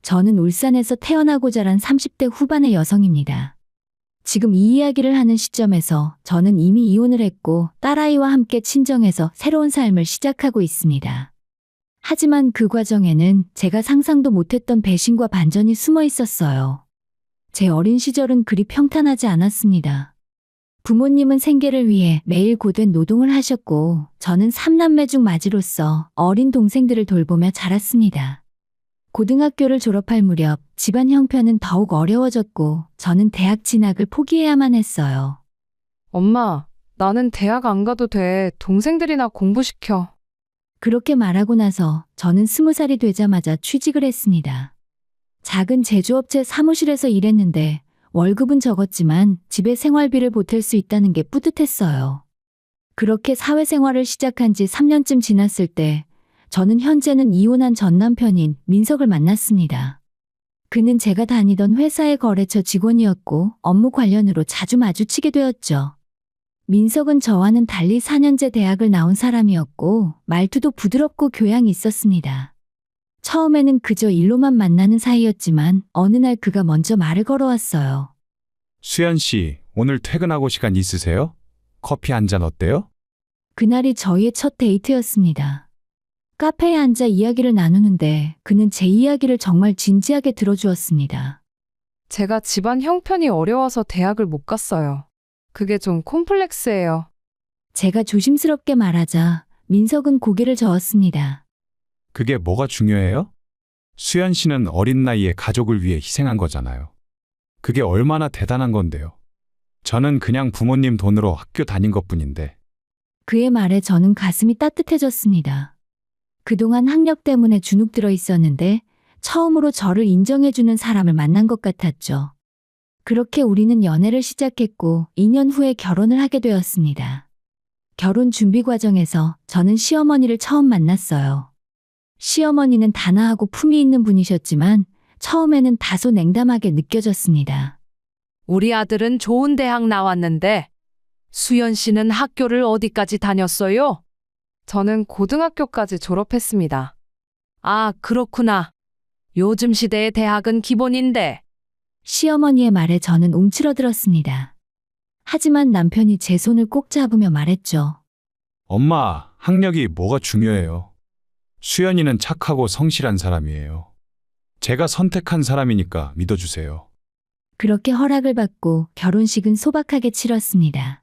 저는 울산에서 태어나고 자란 30대 후반의 여성입니다. 지금 이 이야기를 하는 시점에서 저는 이미 이혼을 했고 딸아이와 함께 친정에서 새로운 삶을 시작하고 있습니다. 하지만 그 과정에는 제가 상상도 못했던 배신과 반전이 숨어 있었어요. 제 어린 시절은 그리 평탄하지 않았습니다. 부모님은 생계를 위해 매일 고된 노동을 하셨고 저는 3남매 중 맞이로서 어린 동생들을 돌보며 자랐습니다. 고등학교를 졸업할 무렵 집안 형편은 더욱 어려워졌고 저는 대학 진학을 포기해야만 했어요. 엄마, 나는 대학 안 가도 돼. 동생들이나 공부시켜. 그렇게 말하고 나서 저는 20살이 되자마자 취직을 했습니다. 작은 제조업체 사무실에서 일했는데 월급은 적었지만 집에 생활비를 보탤 수 있다는 게 뿌듯했어요. 그렇게 사회생활을 시작한 지 3년쯤 지났을 때 저는 현재는 이혼한 전 남편인 민석을 만났습니다. 그는 제가 다니던 회사의 거래처 직원이었고 업무 관련으로 자주 마주치게 되었죠. 민석은 저와는 달리 4년제 대학을 나온 사람이었고 말투도 부드럽고 교양이 있었습니다. 처음에는 그저 일로만 만나는 사이였지만 어느 날 그가 먼저 말을 걸어왔어요. 수연 씨, 오늘 퇴근하고 시간 있으세요? 커피 한 잔 어때요? 그날이 저희의 첫 데이트였습니다. 카페에 앉아 이야기를 나누는데 그는 제 이야기를 정말 진지하게 들어주었습니다. 제가 집안 형편이 어려워서 대학을 못 갔어요. 그게 좀 콤플렉스예요. 제가 조심스럽게 말하자 민석은 고개를 저었습니다. 그게 뭐가 중요해요? 수연 씨는 어린 나이에 가족을 위해 희생한 거잖아요. 그게 얼마나 대단한 건데요. 저는 그냥 부모님 돈으로 학교 다닌 것뿐인데. 그의 말에 저는 가슴이 따뜻해졌습니다. 그동안 학력 때문에 주눅 들어 있었는데 처음으로 저를 인정해주는 사람을 만난 것 같았죠. 그렇게 우리는 연애를 시작했고 2년 후에 결혼을 하게 되었습니다. 결혼 준비 과정에서 저는 시어머니를 처음 만났어요. 시어머니는 단아하고 품위 있는 분이셨지만 처음에는 다소 냉담하게 느껴졌습니다. 우리 아들은 좋은 대학 나왔는데 수연 씨는 학교를 어디까지 다녔어요? 저는 고등학교까지 졸업했습니다. 아, 그렇구나. 요즘 시대의 대학은 기본인데. 시어머니의 말에 저는 움츠러들었습니다. 하지만 남편이 제 손을 꼭 잡으며 말했죠. 엄마, 학력이 뭐가 중요해요? 수연이는 착하고 성실한 사람이에요. 제가 선택한 사람이니까 믿어주세요. 그렇게 허락을 받고 결혼식은 소박하게 치렀습니다.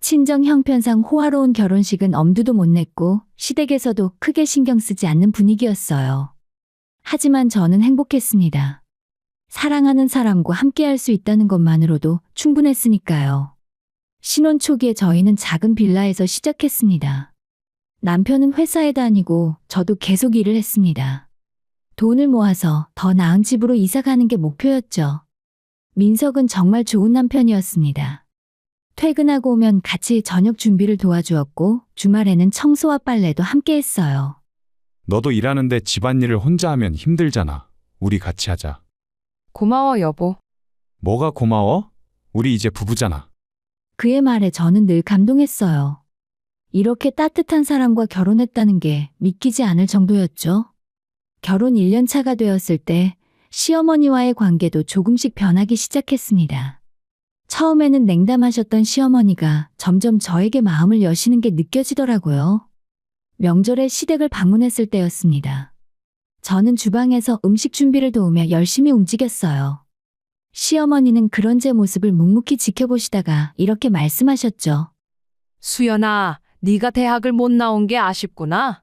친정 형편상 호화로운 결혼식은 엄두도 못 냈고 시댁에서도 크게 신경 쓰지 않는 분위기였어요. 하지만 저는 행복했습니다. 사랑하는 사람과 함께할 수 있다는 것만으로도 충분했으니까요. 신혼 초기에 저희는 작은 빌라에서 시작했습니다. 남편은 회사에 다니고 저도 계속 일을 했습니다. 돈을 모아서 더 나은 집으로 이사 가는 게 목표였죠. 민석은 정말 좋은 남편이었습니다. 퇴근하고 오면 같이 저녁 준비를 도와주었고 주말에는 청소와 빨래도 함께 했어요. 너도 일하는데 집안일을 혼자 하면 힘들잖아. 우리 같이 하자. 고마워, 여보. 뭐가 고마워? 우리 이제 부부잖아. 그의 말에 저는 늘 감동했어요. 이렇게 따뜻한 사람과 결혼했다는 게 믿기지 않을 정도였죠. 결혼 1년 차가 되었을 때 시어머니와의 관계도 조금씩 변하기 시작했습니다. 처음에는 냉담하셨던 시어머니가 점점 저에게 마음을 여시는 게 느껴지더라고요. 명절에 시댁을 방문했을 때였습니다. 저는 주방에서 음식 준비를 도우며 열심히 움직였어요. 시어머니는 그런 제 모습을 묵묵히 지켜보시다가 이렇게 말씀하셨죠. 수연아, 네가 대학을 못 나온 게 아쉽구나.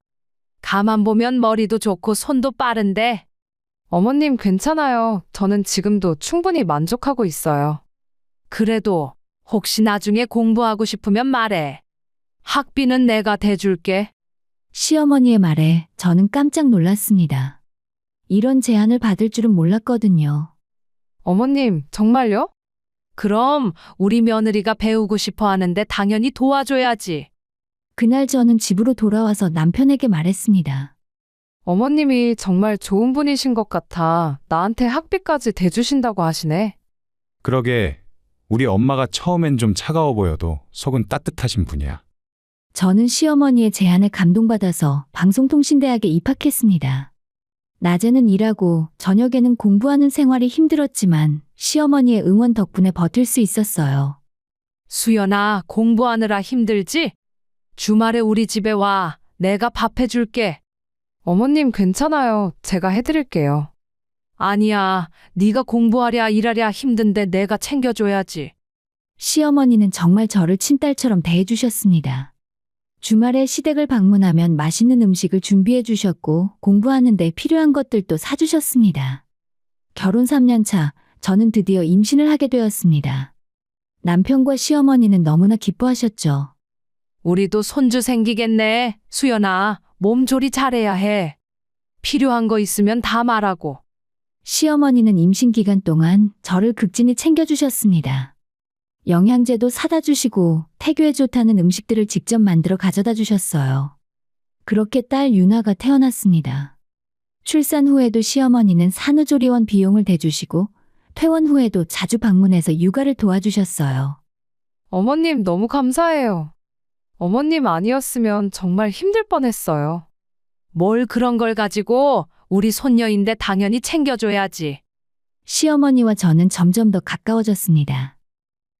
가만 보면 머리도 좋고 손도 빠른데. 어머님 괜찮아요. 저는 지금도 충분히 만족하고 있어요. 그래도 혹시 나중에 공부하고 싶으면 말해. 학비는 내가 대줄게. 시어머니의 말에 저는 깜짝 놀랐습니다. 이런 제안을 받을 줄은 몰랐거든요. 어머님, 정말요? 그럼 우리 며느리가 배우고 싶어 하는데 당연히 도와줘야지. 그날 저는 집으로 돌아와서 남편에게 말했습니다. 어머님이 정말 좋은 분이신 것 같아. 나한테 학비까지 대주신다고 하시네. 그러게, 우리 엄마가 처음엔 좀 차가워 보여도 속은 따뜻하신 분이야. 저는 시어머니의 제안에 감동받아서 방송통신대학에 입학했습니다. 낮에는 일하고 저녁에는 공부하는 생활이 힘들었지만 시어머니의 응원 덕분에 버틸 수 있었어요. 수연아, 공부하느라 힘들지? 주말에 우리 집에 와. 내가 밥 해줄게. 어머님 괜찮아요. 제가 해드릴게요. 아니야. 네가 공부하랴 일하랴 힘든데 내가 챙겨줘야지. 시어머니는 정말 저를 친딸처럼 대해주셨습니다. 주말에 시댁을 방문하면 맛있는 음식을 준비해 주셨고 공부하는데 필요한 것들도 사주셨습니다. 결혼 3년 차, 저는 드디어 임신을 하게 되었습니다. 남편과 시어머니는 너무나 기뻐하셨죠. 우리도 손주 생기겠네. 수연아, 몸조리 잘해야 해. 필요한 거 있으면 다 말하고. 시어머니는 임신 기간 동안 저를 극진히 챙겨주셨습니다. 영양제도 사다 주시고 태교에 좋다는 음식들을 직접 만들어 가져다 주셨어요. 그렇게 딸 유나가 태어났습니다. 출산 후에도 시어머니는 산후조리원 비용을 대주시고 퇴원 후에도 자주 방문해서 육아를 도와주셨어요. 어머님 너무 감사해요. 어머님 아니었으면 정말 힘들 뻔했어요. 뭘 그런 걸 가지고 우리 손녀인데 당연히 챙겨줘야지. 시어머니와 저는 점점 더 가까워졌습니다.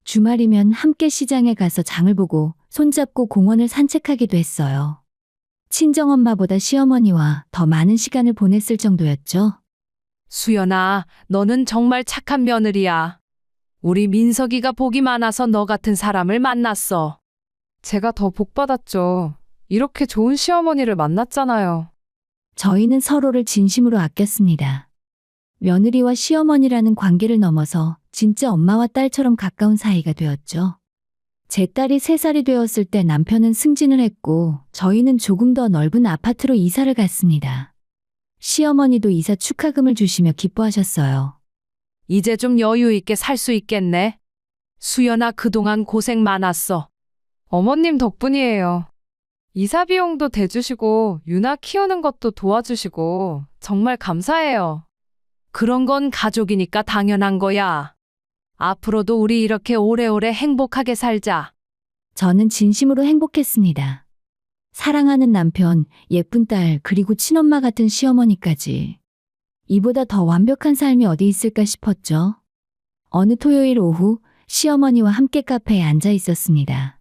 주말이면 함께 시장에 가서 장을 보고 손잡고 공원을 산책하기도 했어요. 친정엄마보다 시어머니와 더 많은 시간을 보냈을 정도였죠. 수연아, 너는 정말 착한 며느리야. 우리 민석이가 복이 많아서 너 같은 사람을 만났어. 제가 더 복받았죠. 이렇게 좋은 시어머니를 만났잖아요. 저희는 서로를 진심으로 아꼈습니다. 며느리와 시어머니라는 관계를 넘어서 진짜 엄마와 딸처럼 가까운 사이가 되었죠. 제 딸이 3살이 되었을 때 남편은 승진을 했고 저희는 조금 더 넓은 아파트로 이사를 갔습니다. 시어머니도 이사 축하금을 주시며 기뻐하셨어요. 이제 좀 여유 있게 살 수 있겠네. 수연아, 그동안 고생 많았어. 어머님 덕분이에요. 이사 비용도 대주시고 유나 키우는 것도 도와주시고 정말 감사해요. 그런 건 가족이니까 당연한 거야. 앞으로도 우리 이렇게 오래오래 행복하게 살자. 저는 진심으로 행복했습니다. 사랑하는 남편, 예쁜 딸, 그리고 친엄마 같은 시어머니까지. 이보다 더 완벽한 삶이 어디 있을까 싶었죠. 어느 토요일 오후 시어머니와 함께 카페에 앉아 있었습니다.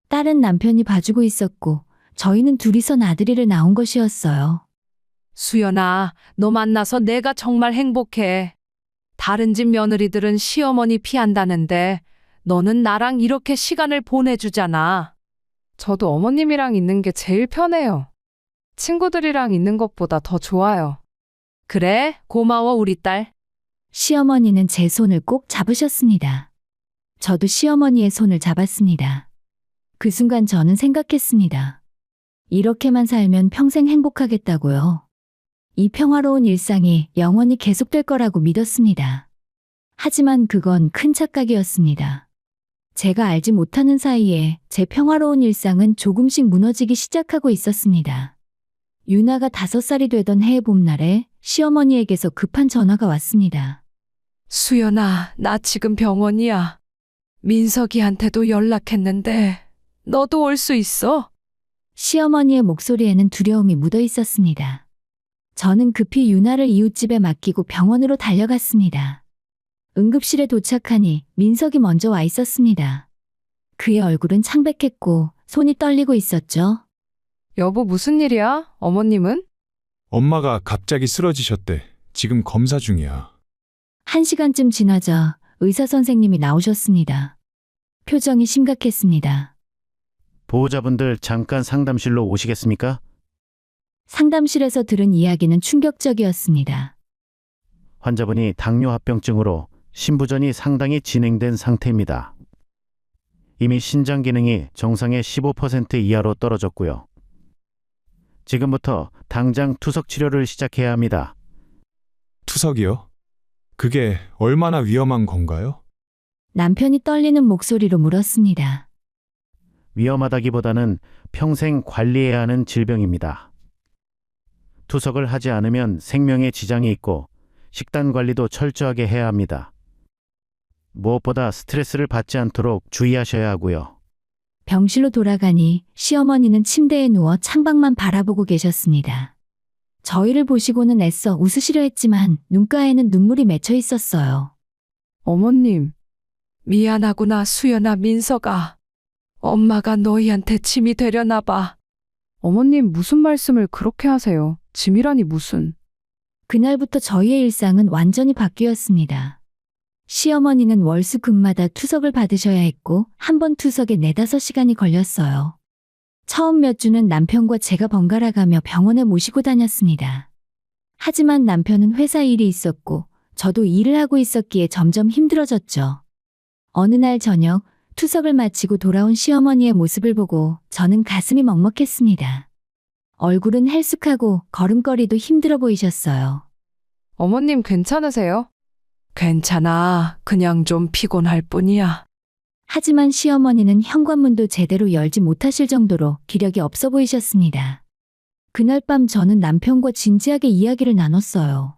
딸은 남편이 봐주고 있었고 저희는 둘이서 나들이를 나온 것이었어요. 수연아, 너 만나서 내가 정말 행복해. 다른 집 며느리들은 시어머니 피한다는데 너는 나랑 이렇게 시간을 보내주잖아. 저도 어머님이랑 있는 게 제일 편해요. 친구들이랑 있는 것보다 더 좋아요. 그래, 고마워 우리 딸. 시어머니는 제 손을 꼭 잡으셨습니다. 저도 시어머니의 손을 잡았습니다. 그 순간 저는 생각했습니다. 이렇게만 살면 평생 행복하겠다고요. 이 평화로운 일상이 영원히 계속될 거라고 믿었습니다. 하지만 그건 큰 착각이었습니다. 제가 알지 못하는 사이에 제 평화로운 일상은 조금씩 무너지기 시작하고 있었습니다. 유나가 5살이 되던 해의 봄날에 시어머니에게서 급한 전화가 왔습니다. 수연아, 나 지금 병원이야. 민석이한테도 연락했는데 너도 올 수 있어? 시어머니의 목소리에는 두려움이 묻어 있었습니다. 저는 급히 유나를 이웃집에 맡기고 병원으로 달려갔습니다. 응급실에 도착하니 민석이 먼저 와 있었습니다. 그의 얼굴은 창백했고 손이 떨리고 있었죠. 여보 무슨 일이야? 어머님은? 엄마가 갑자기 쓰러지셨대. 지금 검사 중이야. 1시간쯤 지나자 의사 선생님이 나오셨습니다. 표정이 심각했습니다. 보호자분들 잠깐 상담실로 오시겠습니까? 상담실에서 들은 이야기는 충격적이었습니다. 환자분이 당뇨합병증으로 신부전이 상당히 진행된 상태입니다. 이미 신장 기능이 정상의 15% 이하로 떨어졌고요. 지금부터 당장 투석 치료를 시작해야 합니다. 투석이요? 그게 얼마나 위험한 건가요? 남편이 떨리는 목소리로 물었습니다. 위험하다기보다는 평생 관리해야 하는 질병입니다. 투석을 하지 않으면 생명에 지장이 있고 식단 관리도 철저하게 해야 합니다. 무엇보다 스트레스를 받지 않도록 주의하셔야 하고요. 병실로 돌아가니 시어머니는 침대에 누워 창밖만 바라보고 계셨습니다. 저희를 보시고는 애써 웃으시려 했지만 눈가에는 눈물이 맺혀 있었어요. 어머님, 미안하구나, 수연아, 민서가. 엄마가 너희한테 짐이 되려나 봐. 어머님 무슨 말씀을 그렇게 하세요? 짐이라니 무슨. 그날부터 저희의 일상은 완전히 바뀌었습니다. 시어머니는 월수 금마다 투석을 받으셔야 했고 한 번 투석에 4~5시간이 걸렸어요. 처음 몇 주는 남편과 제가 번갈아 가며 병원에 모시고 다녔습니다. 하지만 남편은 회사 일이 있었고 저도 일을 하고 있었기에 점점 힘들어졌죠. 어느 날 저녁 투석을 마치고 돌아온 시어머니의 모습을 보고 저는 가슴이 먹먹했습니다. 얼굴은 헬쑥하고 걸음걸이도 힘들어 보이셨어요. 어머님 괜찮으세요? 괜찮아. 그냥 좀 피곤할 뿐이야. 하지만 시어머니는 현관문도 제대로 열지 못하실 정도로 기력이 없어 보이셨습니다. 그날 밤 저는 남편과 진지하게 이야기를 나눴어요.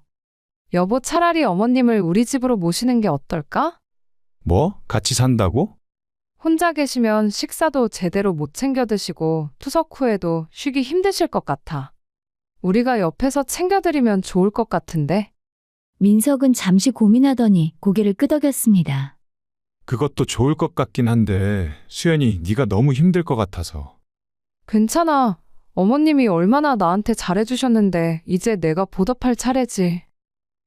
여보, 차라리 어머님을 우리 집으로 모시는 게 어떨까? 뭐? 같이 산다고? 혼자 계시면 식사도 제대로 못 챙겨 드시고 투석 후에도 쉬기 힘드실 것 같아. 우리가 옆에서 챙겨드리면 좋을 것 같은데. 민석은 잠시 고민하더니 고개를 끄덕였습니다. 그것도 좋을 것 같긴 한데 수연이 네가 너무 힘들 것 같아서. 괜찮아. 어머님이 얼마나 나한테 잘해주셨는데 이제 내가 보답할 차례지.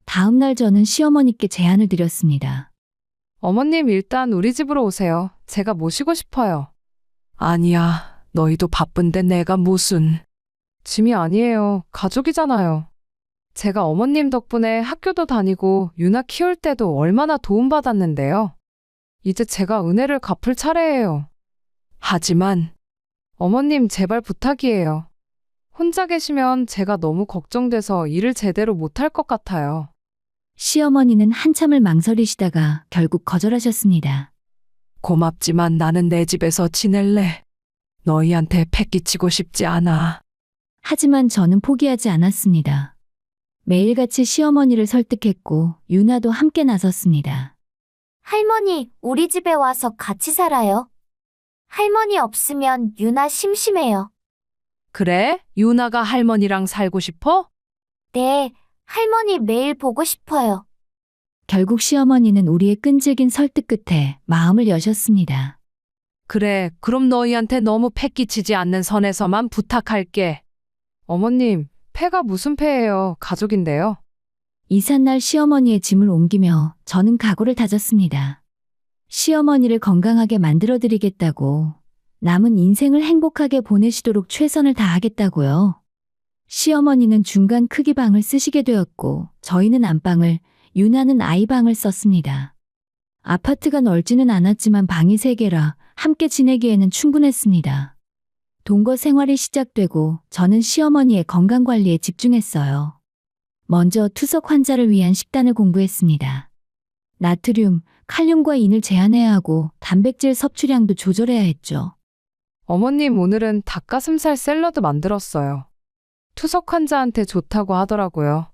다음 날 저는 시어머니께 제안을 드렸습니다. 어머님 일단 우리 집으로 오세요. 제가 모시고 싶어요. 아니야. 너희도 바쁜데 내가 무슨. 짐이 아니에요. 가족이잖아요. 제가 어머님 덕분에 학교도 다니고 유나 키울 때도 얼마나 도움받았는데요. 이제 제가 은혜를 갚을 차례예요. 하지만 어머님 제발 부탁이에요. 혼자 계시면 제가 너무 걱정돼서 일을 제대로 못할 것 같아요. 시어머니는 한참을 망설이시다가 결국 거절하셨습니다. 고맙지만 나는 내 집에서 지낼래. 너희한테 패기치고 싶지 않아. 하지만 저는 포기하지 않았습니다. 매일같이 시어머니를 설득했고 유나도 함께 나섰습니다. 할머니, 우리 집에 와서 같이 살아요. 할머니 없으면 유나 심심해요. 그래? 유나가 할머니랑 살고 싶어? 네, 할머니 매일 보고 싶어요. 결국 시어머니는 우리의 끈질긴 설득 끝에 마음을 여셨습니다. 그래, 그럼 너희한테 너무 패기치지 않는 선에서만 부탁할게. 어머님, 패가 무슨 패예요? 가족인데요. 이삿날 시어머니의 짐을 옮기며 저는 각오를 다졌습니다. 시어머니를 건강하게 만들어드리겠다고, 남은 인생을 행복하게 보내시도록 최선을 다하겠다고요. 시어머니는 중간 크기 방을 쓰시게 되었고 저희는 안방을, 유나는 아이방을 썼습니다. 아파트가 넓지는 않았지만 방이 3개라 함께 지내기에는 충분했습니다. 동거 생활이 시작되고 저는 시어머니의 건강관리에 집중했어요. 먼저 투석 환자를 위한 식단을 공부했습니다. 나트륨, 칼륨과 인을 제한해야 하고 단백질 섭취량도 조절해야 했죠. 어머님 오늘은 닭가슴살 샐러드 만들었어요. 투석 환자한테 좋다고 하더라고요.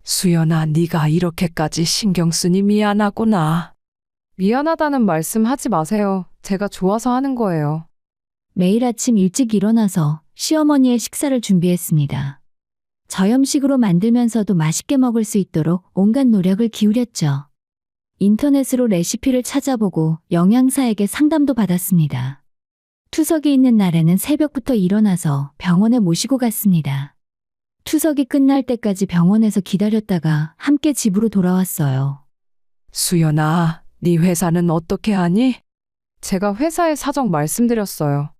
수연아, 네가 이렇게까지 신경 쓰니 미안하구나. 미안하다는 말씀 하지 마세요. 제가 좋아서 하는 거예요. 매일 아침 일찍 일어나서 시어머니의 식사를 준비했습니다. 저염식으로 만들면서도 맛있게 먹을 수 있도록 온갖 노력을 기울였죠. 인터넷으로 레시피를 찾아보고 영양사에게 상담도 받았습니다. 투석이 있는 날에는 새벽부터 일어나서 병원에 모시고 갔습니다. 투석이 끝날 때까지 병원에서 기다렸다가 함께 집으로 돌아왔어요. 수연아, 네 회사는 어떻게 하니? 제가 회사에 사정 말씀드렸어요.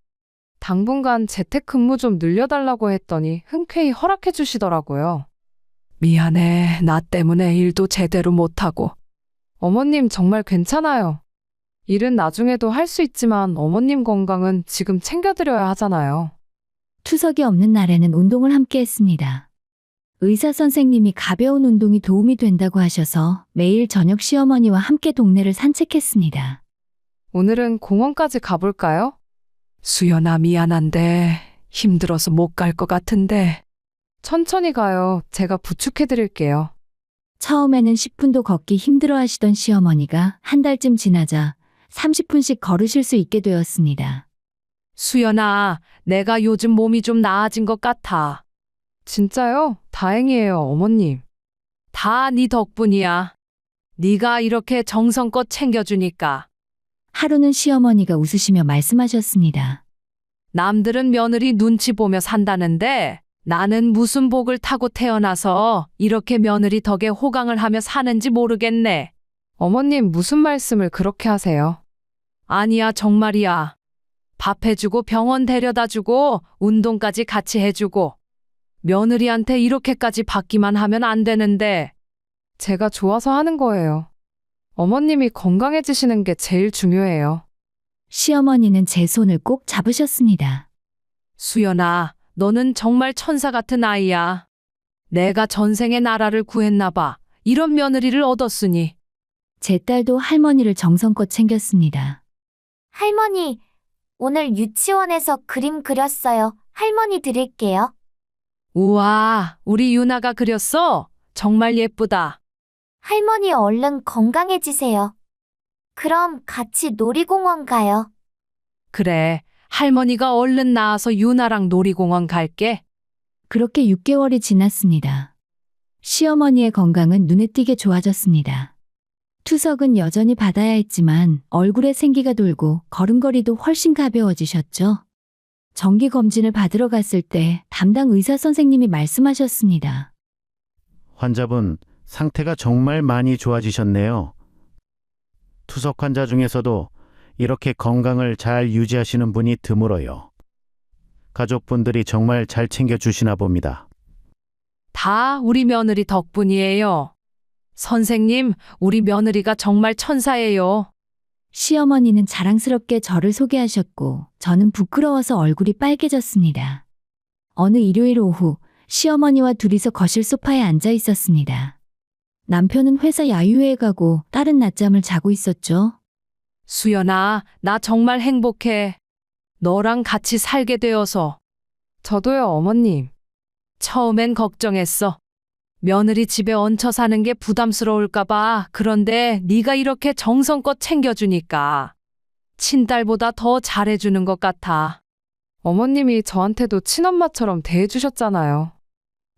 당분간 재택근무 좀 늘려달라고 했더니 흔쾌히 허락해 주시더라고요. 미안해. 나 때문에 일도 제대로 못하고. 어머님 정말 괜찮아요. 일은 나중에도 할 수 있지만 어머님 건강은 지금 챙겨드려야 하잖아요. 투석이 없는 날에는 운동을 함께 했습니다. 의사 선생님이 가벼운 운동이 도움이 된다고 하셔서 매일 저녁 시어머니와 함께 동네를 산책했습니다. 오늘은 공원까지 가볼까요? 수연아, 미안한데 힘들어서 못 갈 것 같은데. 천천히 가요. 제가 부축해드릴게요. 처음에는 10분도 걷기 힘들어 하시던 시어머니가 한 달쯤 지나자 30분씩 걸으실 수 있게 되었습니다. 수연아, 내가 요즘 몸이 좀 나아진 것 같아. 진짜요? 다행이에요, 어머님. 다 네 덕분이야. 네가 이렇게 정성껏 챙겨주니까. 하루는 시어머니가 웃으시며 말씀하셨습니다. 남들은 며느리 눈치 보며 산다는데 나는 무슨 복을 타고 태어나서 이렇게 며느리 덕에 호강을 하며 사는지 모르겠네. 어머님 무슨 말씀을 그렇게 하세요? 아니야, 정말이야. 밥 해주고 병원 데려다주고 운동까지 같이 해주고 며느리한테 이렇게까지 받기만 하면 안 되는데. 제가 좋아서 하는 거예요. 어머님이 건강해지시는 게 제일 중요해요. 시어머니는 제 손을 꼭 잡으셨습니다. 수연아, 너는 정말 천사 같은 아이야. 내가 전생에 나라를 구했나 봐. 이런 며느리를 얻었으니. 제 딸도 할머니를 정성껏 챙겼습니다. 할머니, 오늘 유치원에서 그림 그렸어요. 할머니 드릴게요. 우와, 우리 유나가 그렸어? 정말 예쁘다. 할머니 얼른 건강해지세요. 그럼 같이 놀이공원 가요. 그래, 할머니가 얼른 나와서 유나랑 놀이공원 갈게. 그렇게 6개월이 지났습니다. 시어머니의 건강은 눈에 띄게 좋아졌습니다. 투석은 여전히 받아야 했지만 얼굴에 생기가 돌고 걸음걸이도 훨씬 가벼워지셨죠. 정기검진을 받으러 갔을 때 담당 의사 선생님이 말씀하셨습니다. 환자분, 상태가 정말 많이 좋아지셨네요. 투석 환자 중에서도 이렇게 건강을 잘 유지하시는 분이 드물어요. 가족분들이 정말 잘 챙겨주시나 봅니다. 다 우리 며느리 덕분이에요. 선생님, 우리 며느리가 정말 천사예요. 시어머니는 자랑스럽게 저를 소개하셨고 저는 부끄러워서 얼굴이 빨개졌습니다. 어느 일요일 오후 시어머니와 둘이서 거실 소파에 앉아 있었습니다. 남편은 회사 야유회에 가고 딸은 낮잠을 자고 있었죠. 수연아, 나 정말 행복해. 너랑 같이 살게 되어서. 저도요, 어머님. 처음엔 걱정했어. 며느리 집에 얹혀 사는 게 부담스러울까봐. 그런데 네가 이렇게 정성껏 챙겨주니까 친딸보다 더 잘해주는 것 같아. 어머님이 저한테도 친엄마처럼 대해주셨잖아요.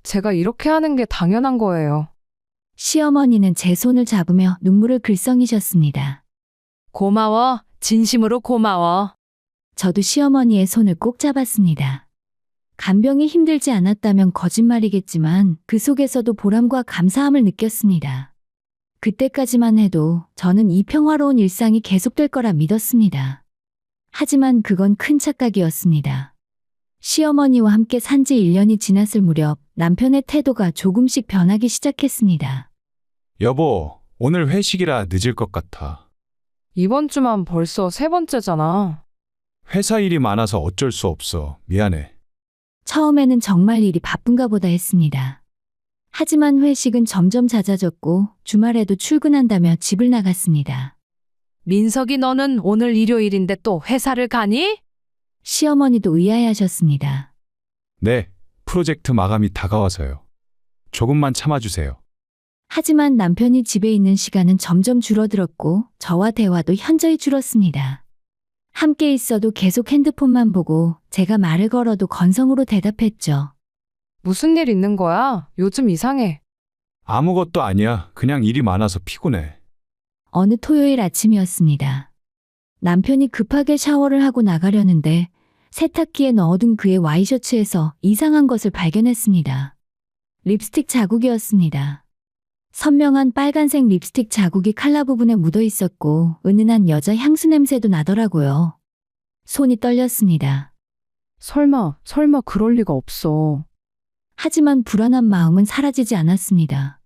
제가 이렇게 하는 게 당연한 거예요. 시어머니는 제 손을 잡으며 눈물을 글썽이셨습니다. 고마워. 진심으로 고마워. 저도 시어머니의 손을 꼭 잡았습니다. 간병이 힘들지 않았다면 거짓말이겠지만 그 속에서도 보람과 감사함을 느꼈습니다. 그때까지만 해도 저는 이 평화로운 일상이 계속될 거라 믿었습니다. 하지만 그건 큰 착각이었습니다. 시어머니와 함께 산지 1년이 지났을 무렵 남편의 태도가 조금씩 변하기 시작했습니다. 여보, 오늘 회식이라 늦을 것 같아. 이번 주만 벌써 3번째잖아. 회사 일이 많아서 어쩔 수 없어. 미안해. 처음에는 정말 일이 바쁜가 보다 했습니다. 하지만 회식은 점점 잦아졌고 주말에도 출근한다며 집을 나갔습니다. 민석이, 너는 오늘 일요일인데 또 회사를 가니? 시어머니도 의아해하셨습니다. 네, 프로젝트 마감이 다가와서요. 조금만 참아주세요. 하지만 남편이 집에 있는 시간은 점점 줄어들었고 저와 대화도 현저히 줄었습니다. 함께 있어도 계속 핸드폰만 보고 제가 말을 걸어도 건성으로 대답했죠. 무슨 일 있는 거야? 요즘 이상해. 아무것도 아니야. 그냥 일이 많아서 피곤해. 어느 토요일 아침이었습니다. 남편이 급하게 샤워를 하고 나가려는데 세탁기에 넣어둔 그의 와이셔츠에서 이상한 것을 발견했습니다. 립스틱 자국이었습니다. 선명한 빨간색 립스틱 자국이 칼라 부분에 묻어 있었고 은은한 여자 향수 냄새도 나더라고요. 손이 떨렸습니다. 설마 그럴 리가 없어. 하지만 불안한 마음은 사라지지 않았습니다.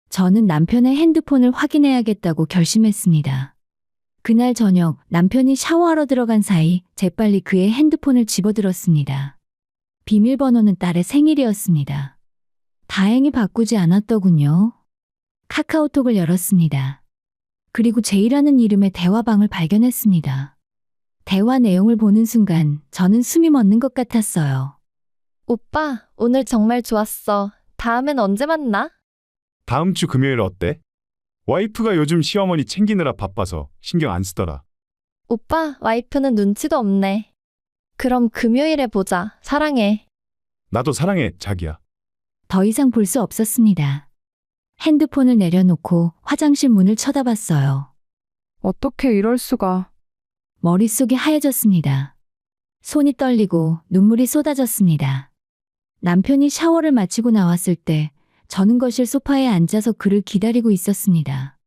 저는 남편의 핸드폰을 확인해야겠다고 결심했습니다. 그날 저녁 남편이 샤워하러 들어간 사이 재빨리 그의 핸드폰을 집어들었습니다. 비밀번호는 딸의 생일이었습니다. 다행히 바꾸지 않았더군요. 카카오톡을 열었습니다. 그리고 제이라는 이름의 대화방을 발견했습니다. 대화 내용을 보는 순간 저는 숨이 멎는 것 같았어요. 오빠, 오늘 정말 좋았어. 다음엔 언제 만나? 다음 주 금요일 어때? 와이프가 요즘 시어머니 챙기느라 바빠서 신경 안 쓰더라. 오빠, 와이프는 눈치도 없네. 그럼 금요일에 보자. 사랑해. 나도 사랑해, 자기야. 더 이상 볼 수 없었습니다. 핸드폰을 내려놓고 화장실 문을 쳐다봤어요. 어떻게 이럴 수가. 머릿속이 하얘졌습니다. 손이 떨리고 눈물이 쏟아졌습니다. 남편이 샤워를 마치고 나왔을 때 저는 거실 소파에 앉아서 그를 기다리고 있었습니다.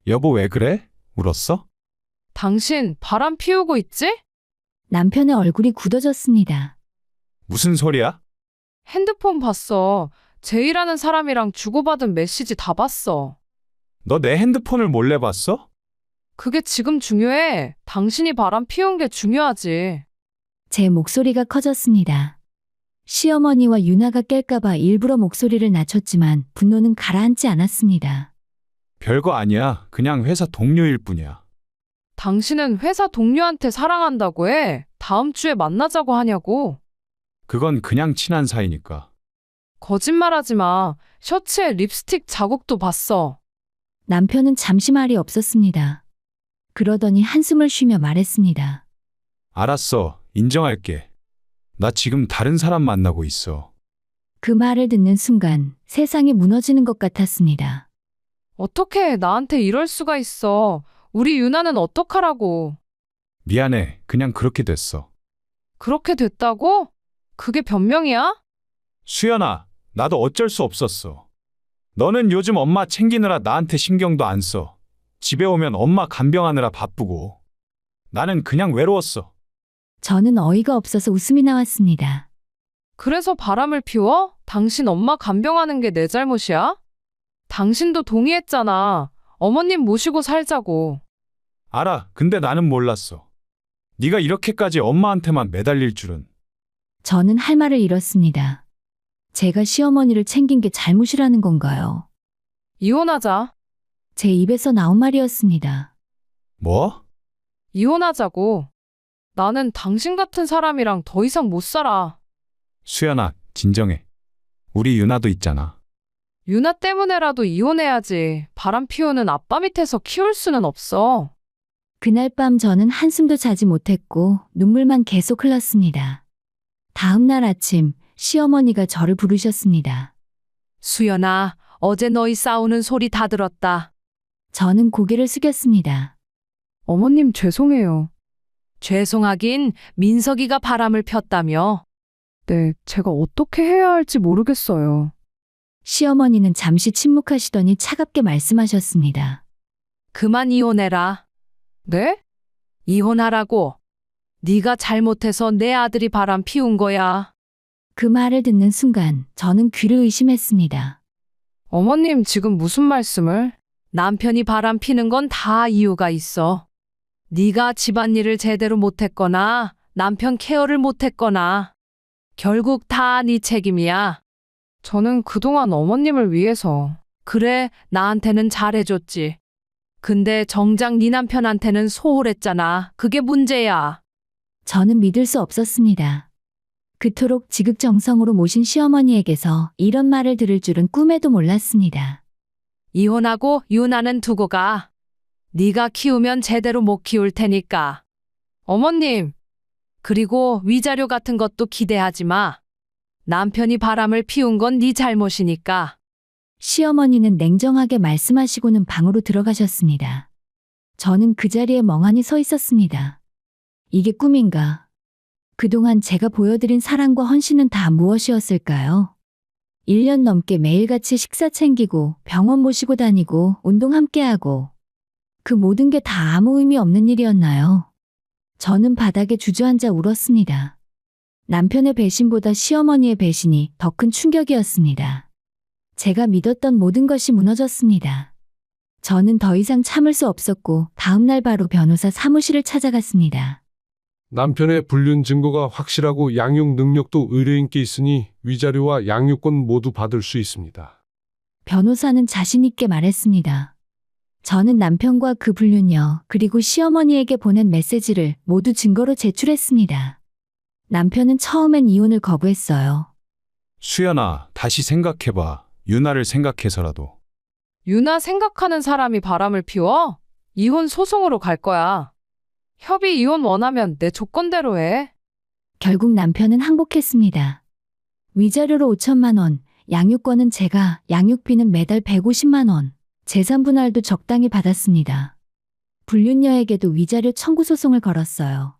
여보 왜 그래? 울었어? 당신 바람 피우고 있지? 남편의 얼굴이 굳어졌습니다. 무슨 소리야? 핸드폰 봤어. 제이라는 사람이랑 주고받은 메시지 다 봤어. 너 내 핸드폰을 몰래 봤어? 그게 지금 중요해. 당신이 바람 피운 게 중요하지. 제 목소리가 커졌습니다. 시어머니와 유나가 깰까봐 일부러 목소리를 낮췄지만 분노는 가라앉지 않았습니다. 별거 아니야. 그냥 회사 동료일 뿐이야. 당신은 회사 동료한테 사랑한다고 해. 다음 주에 만나자고 하냐고. 그건 그냥 친한 사이니까. 거짓말하지 마. 셔츠에 립스틱 자국도 봤어. 남편은 잠시 말이 없었습니다. 그러더니 한숨을 쉬며 말했습니다. 알았어. 인정할게. 나 지금 다른 사람 만나고 있어. 그 말을 듣는 순간 세상이 무너지는 것 같았습니다. 어떻게 나한테 이럴 수가 있어. 우리 유나는 어떡하라고. 미안해. 그냥 그렇게 됐어. 그렇게 됐다고? 그게 변명이야? 수연아, 나도 어쩔 수 없었어. 너는 요즘 엄마 챙기느라 나한테 신경도 안 써. 집에 오면 엄마 간병하느라 바쁘고. 나는 그냥 외로웠어. 저는 어이가 없어서 웃음이 나왔습니다. 그래서 바람을 피워? 당신 엄마 간병하는 게 내 잘못이야? 당신도 동의했잖아. 어머님 모시고 살자고. 알아. 근데 나는 몰랐어. 네가 이렇게까지 엄마한테만 매달릴 줄은. 저는 할 말을 잃었습니다. 제가 시어머니를 챙긴 게 잘못이라는 건가요? 이혼하자. 제 입에서 나온 말이었습니다. 뭐? 이혼하자고. 나는 당신 같은 사람이랑 더 이상 못 살아. 수연아, 진정해. 우리 유나도 있잖아. 유나 때문에라도 이혼해야지. 바람 피우는 아빠 밑에서 키울 수는 없어. 그날 밤 저는 한숨도 자지 못했고 눈물만 계속 흘렀습니다. 다음 날 아침 시어머니가 저를 부르셨습니다. 수연아, 어제 너희 싸우는 소리 다 들었다. 저는 고개를 숙였습니다. 어머님 죄송해요. 죄송하긴 민석이가 바람을 폈다며. 네, 제가 어떻게 해야 할지 모르겠어요. 시어머니는 잠시 침묵하시더니 차갑게 말씀하셨습니다. 그만 이혼해라. 네? 이혼하라고. 네가 잘못해서 내 아들이 바람 피운 거야. 그 말을 듣는 순간 저는 귀를 의심했습니다. 어머님 지금 무슨 말씀을? 남편이 바람 피는 건 다 이유가 있어. 네가 집안일을 제대로 못했거나 남편 케어를 못했거나 결국 다 네 책임이야. 저는 그동안 어머님을 위해서. 그래, 나한테는 잘해줬지. 근데 정작 네 남편한테는 소홀했잖아. 그게 문제야. 저는 믿을 수 없었습니다. 그토록 지극정성으로 모신 시어머니에게서 이런 말을 들을 줄은 꿈에도 몰랐습니다. 이혼하고 유나는 두고 가. 네가 키우면 제대로 못 키울 테니까. 어머님, 그리고 위자료 같은 것도 기대하지 마. 남편이 바람을 피운 건 네 잘못이니까. 시어머니는 냉정하게 말씀하시고는 방으로 들어가셨습니다. 저는 그 자리에 멍하니 서 있었습니다. 이게 꿈인가? 그동안 제가 보여드린 사랑과 헌신은 다 무엇이었을까요? 1년 넘게 매일같이 식사 챙기고 병원 모시고 다니고 운동 함께하고 그 모든 게 다 아무 의미 없는 일이었나요? 저는 바닥에 주저앉아 울었습니다. 남편의 배신보다 시어머니의 배신이 더 큰 충격이었습니다. 제가 믿었던 모든 것이 무너졌습니다. 저는 더 이상 참을 수 없었고 다음 날 바로 변호사 사무실을 찾아갔습니다. 남편의 불륜 증거가 확실하고 양육 능력도 의뢰인께 있으니 위자료와 양육권 모두 받을 수 있습니다. 변호사는 자신 있게 말했습니다. 저는 남편과 그 불륜녀 그리고 시어머니에게 보낸 메시지를 모두 증거로 제출했습니다. 남편은 처음엔 이혼을 거부했어요. 수연아, 다시 생각해봐. 유나를 생각해서라도. 유나 생각하는 사람이 바람을 피워? 이혼 소송으로 갈 거야. 협의 이혼 원하면 내 조건대로 해. 결국 남편은 항복했습니다. 위자료로 5천만 원, 양육권은 제가, 양육비는 매달 150만 원, 재산 분할도 적당히 받았습니다. 불륜녀에게도 위자료 청구 소송을 걸었어요.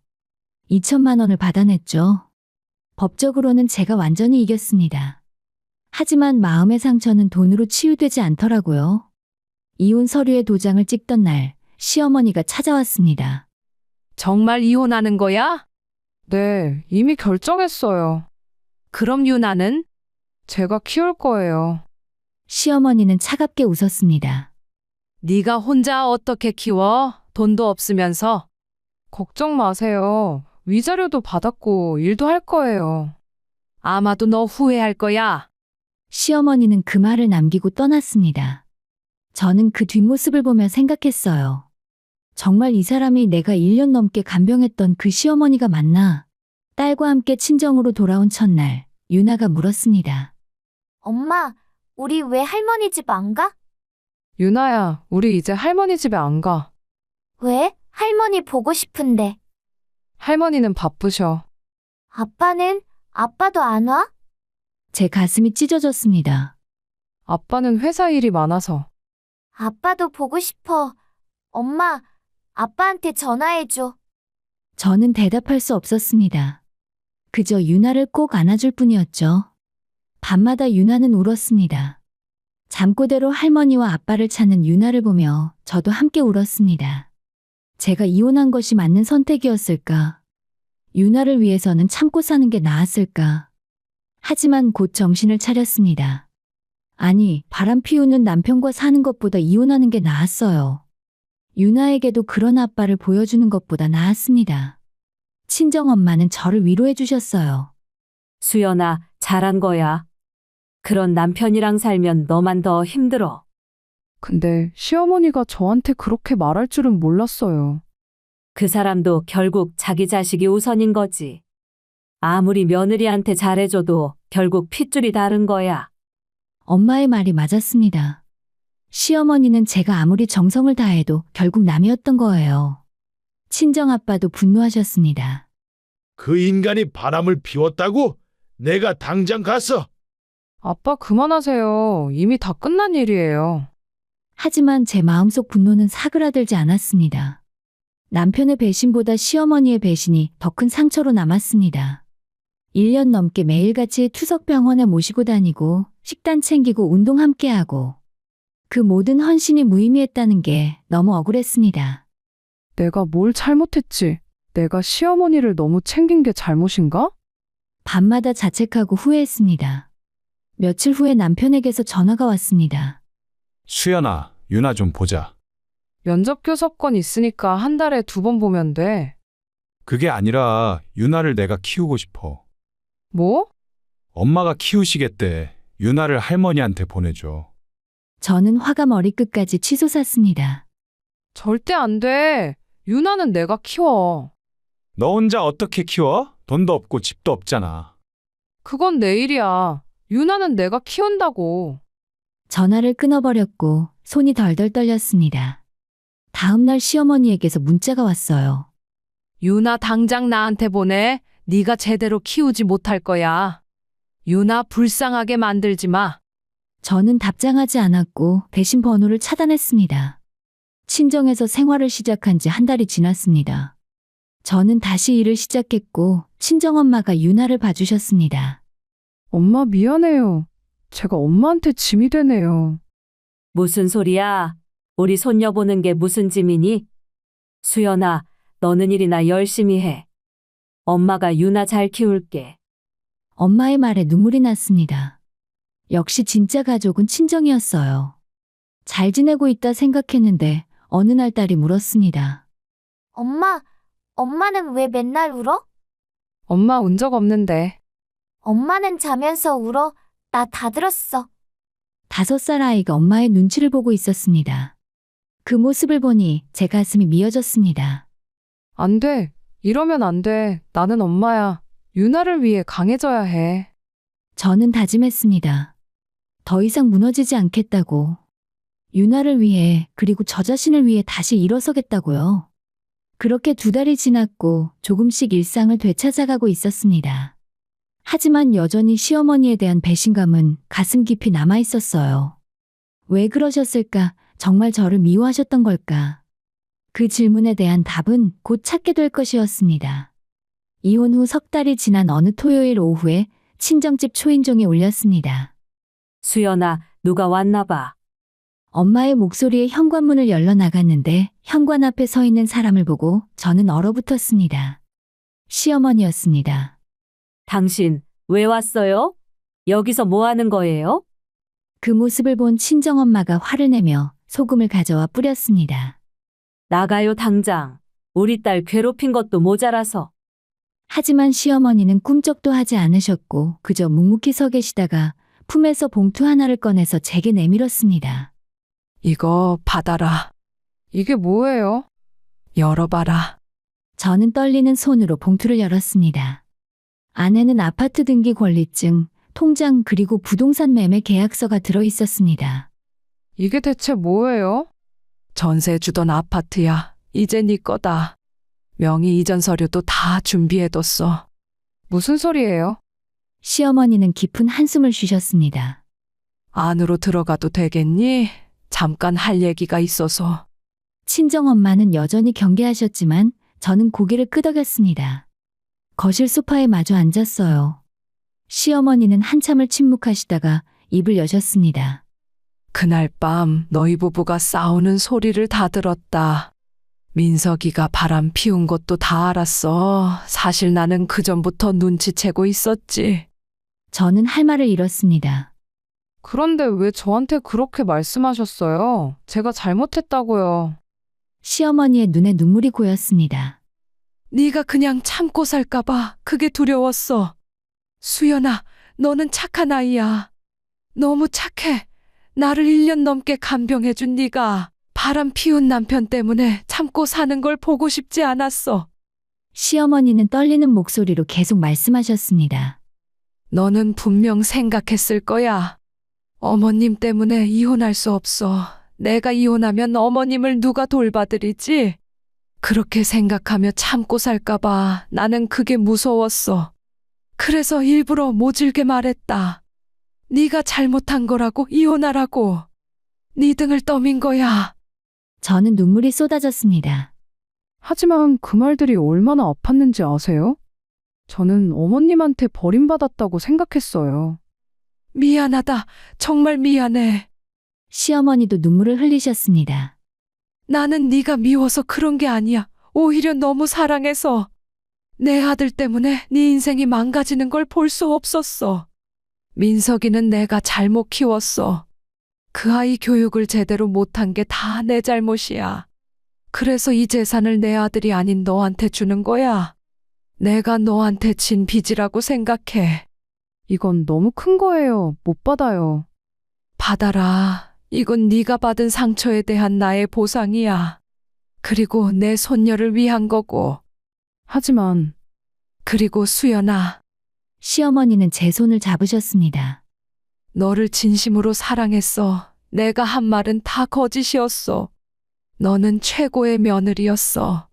2천만 원을 받아냈죠. 법적으로는 제가 완전히 이겼습니다. 하지만 마음의 상처는 돈으로 치유되지 않더라고요. 이혼 서류에 도장을 찍던 날, 시어머니가 찾아왔습니다. 정말 이혼하는 거야? 네, 이미 결정했어요. 그럼 유나는? 제가 키울 거예요. 시어머니는 차갑게 웃었습니다. 네가 혼자 어떻게 키워? 돈도 없으면서. 걱정 마세요. 위자료도 받았고 일도 할 거예요. 아마도 너 후회할 거야. 시어머니는 그 말을 남기고 떠났습니다. 저는 그 뒷모습을 보며 생각했어요. 정말 이 사람이 내가 1년 넘게 간병했던 그 시어머니가 맞나? 딸과 함께 친정으로 돌아온 첫날, 유나가 물었습니다. 엄마, 우리 왜 할머니 집 안 가? 유나야, 우리 이제 할머니 집에 안 가. 왜? 할머니 보고 싶은데. 할머니는 바쁘셔. 아빠도 안 와? 제 가슴이 찢어졌습니다. 아빠는 회사 일이 많아서. 아빠도 보고 싶어. 엄마, 아빠한테 전화해줘. 저는 대답할 수 없었습니다. 그저 유나를 꼭 안아줄 뿐이었죠. 밤마다 유나는 울었습니다. 잠꼬대로 할머니와 아빠를 찾는 유나를 보며 저도 함께 울었습니다. 제가 이혼한 것이 맞는 선택이었을까? 유나를 위해서는 참고 사는 게 나았을까? 하지만 곧 정신을 차렸습니다. 아니, 바람 피우는 남편과 사는 것보다 이혼하는 게 나았어요. 유나에게도 그런 아빠를 보여주는 것보다 나았습니다. 친정엄마는 저를 위로해 주셨어요. 수연아, 잘한 거야. 그런 남편이랑 살면 너만 더 힘들어. 근데 시어머니가 저한테 그렇게 말할 줄은 몰랐어요. 그 사람도 결국 자기 자식이 우선인 거지. 아무리 며느리한테 잘해줘도 결국 핏줄이 다른 거야. 엄마의 말이 맞았습니다. 시어머니는 제가 아무리 정성을 다해도 결국 남이었던 거예요. 친정아빠도 분노하셨습니다. 그 인간이 바람을 피웠다고? 내가 당장 갔어. 아빠 그만하세요. 이미 다 끝난 일이에요. 하지만 제 마음속 분노는 사그라들지 않았습니다. 남편의 배신보다 시어머니의 배신이 더 큰 상처로 남았습니다. 1년 넘게 매일같이 투석병원에 모시고 다니고 식단 챙기고 운동 함께하고 그 모든 헌신이 무의미했다는 게 너무 억울했습니다. 내가 뭘 잘못했지? 내가 시어머니를 너무 챙긴 게 잘못인가? 밤마다 자책하고 후회했습니다. 며칠 후에 남편에게서 전화가 왔습니다. 수연아, 유나 좀 보자. 면접 교섭권 있으니까 한 달에 2번 보면 돼. 그게 아니라 유나를 내가 키우고 싶어. 뭐? 엄마가 키우시겠대. 유나를 할머니한테 보내줘. 저는 화가 머리끝까지 치솟았습니다. 절대 안 돼. 유나는 내가 키워. 너 혼자 어떻게 키워? 돈도 없고 집도 없잖아. 그건 내 일이야. 유나는 내가 키운다고. 전화를 끊어버렸고 손이 덜덜 떨렸습니다. 다음 날 시어머니에게서 문자가 왔어요. 유나 당장 나한테 보내. 네가 제대로 키우지 못할 거야. 유나 불쌍하게 만들지 마. 저는 답장하지 않았고 대신 번호를 차단했습니다. 친정에서 생활을 시작한 지 한 달이 지났습니다. 저는 다시 일을 시작했고 친정엄마가 유나를 봐주셨습니다. 엄마 미안해요. 제가 엄마한테 짐이 되네요. 무슨 소리야? 우리 손녀 보는 게 무슨 짐이니? 수연아, 너는 일이나 열심히 해. 엄마가 유나 잘 키울게. 엄마의 말에 눈물이 났습니다. 역시 진짜 가족은 친정이었어요. 잘 지내고 있다 생각했는데 어느 날 딸이 물었습니다. 엄마는 왜 맨날 울어? 엄마 운 적 없는데. 엄마는 자면서 울어. 나 다 들었어. 5살 아이가 엄마의 눈치를 보고 있었습니다. 그 모습을 보니 제 가슴이 미어졌습니다. 안 돼. 이러면 안 돼. 나는 엄마야. 유나를 위해 강해져야 해. 저는 다짐했습니다. 더 이상 무너지지 않겠다고. 유나를 위해 그리고 저 자신을 위해 다시 일어서겠다고요. 그렇게 2달이 지났고 조금씩 일상을 되찾아가고 있었습니다. 하지만 여전히 시어머니에 대한 배신감은 가슴 깊이 남아 있었어요. 왜 그러셨을까? 정말 저를 미워하셨던 걸까? 그 질문에 대한 답은 곧 찾게 될 것이었습니다. 이혼 후 석 달이 지난 어느 토요일 오후에 친정집 초인종이 울렸습니다. 수연아, 누가 왔나 봐. 엄마의 목소리에 현관문을 열러 나갔는데 현관 앞에 서 있는 사람을 보고 저는 얼어붙었습니다. 시어머니였습니다. 당신, 왜 왔어요? 여기서 뭐 하는 거예요? 그 모습을 본 친정엄마가 화를 내며 소금을 가져와 뿌렸습니다. 나가요, 당장. 우리 딸 괴롭힌 것도 모자라서. 하지만 시어머니는 꿈쩍도 하지 않으셨고 그저 묵묵히 서 계시다가 품에서 봉투 하나를 꺼내서 제게 내밀었습니다. 이거 받아라. 이게 뭐예요? 열어봐라. 저는 떨리는 손으로 봉투를 열었습니다. 안에는 아파트 등기 권리증, 통장 그리고 부동산 매매 계약서가 들어 있었습니다. 이게 대체 뭐예요? 전세 주던 아파트야. 이제 네 거다. 명의 이전 서류도 다 준비해뒀어. 무슨 소리예요? 시어머니는 깊은 한숨을 쉬셨습니다. 안으로 들어가도 되겠니? 잠깐 할 얘기가 있어서. 친정엄마는 여전히 경계하셨지만 저는 고개를 끄덕였습니다. 거실 소파에 마주 앉았어요. 시어머니는 한참을 침묵하시다가 입을 여셨습니다. 그날 밤 너희 부부가 싸우는 소리를 다 들었다. 민석이가 바람 피운 것도 다 알았어. 사실 나는 그전부터 눈치채고 있었지. 저는 할 말을 잃었습니다. 그런데 왜 저한테 그렇게 말씀하셨어요? 제가 잘못했다고요. 시어머니의 눈에 눈물이 고였습니다. 네가 그냥 참고 살까봐 그게 두려웠어. 수연아, 너는 착한 아이야. 너무 착해. 나를 1년 넘게 간병해준 네가 바람 피운 남편 때문에 참고 사는 걸 보고 싶지 않았어. 시어머니는 떨리는 목소리로 계속 말씀하셨습니다. 너는 분명 생각했을 거야. 어머님 때문에 이혼할 수 없어. 내가 이혼하면 어머님을 누가 돌봐드리지? 그렇게 생각하며 참고 살까봐 나는 그게 무서웠어. 그래서 일부러 모질게 말했다. 네가 잘못한 거라고 이혼하라고. 네 등을 떠민 거야. 저는 눈물이 쏟아졌습니다. 하지만 그 말들이 얼마나 아팠는지 아세요? 저는 어머님한테 버림받았다고 생각했어요. 미안하다. 정말 미안해. 시어머니도 눈물을 흘리셨습니다. 나는 네가 미워서 그런 게 아니야. 오히려 너무 사랑해서. 내 아들 때문에 네 인생이 망가지는 걸 볼 수 없었어. 민석이는 내가 잘못 키웠어. 그 아이 교육을 제대로 못한 게 다 내 잘못이야. 그래서 이 재산을 내 아들이 아닌 너한테 주는 거야. 내가 너한테 진 빚이라고 생각해. 이건 너무 큰 거예요. 못 받아요. 받아라. 이건 네가 받은 상처에 대한 나의 보상이야. 그리고 내 손녀를 위한 거고. 하지만 그리고 수연아, 시어머니는 제 손을 잡으셨습니다. 너를 진심으로 사랑했어. 내가 한 말은 다 거짓이었어. 너는 최고의 며느리였어.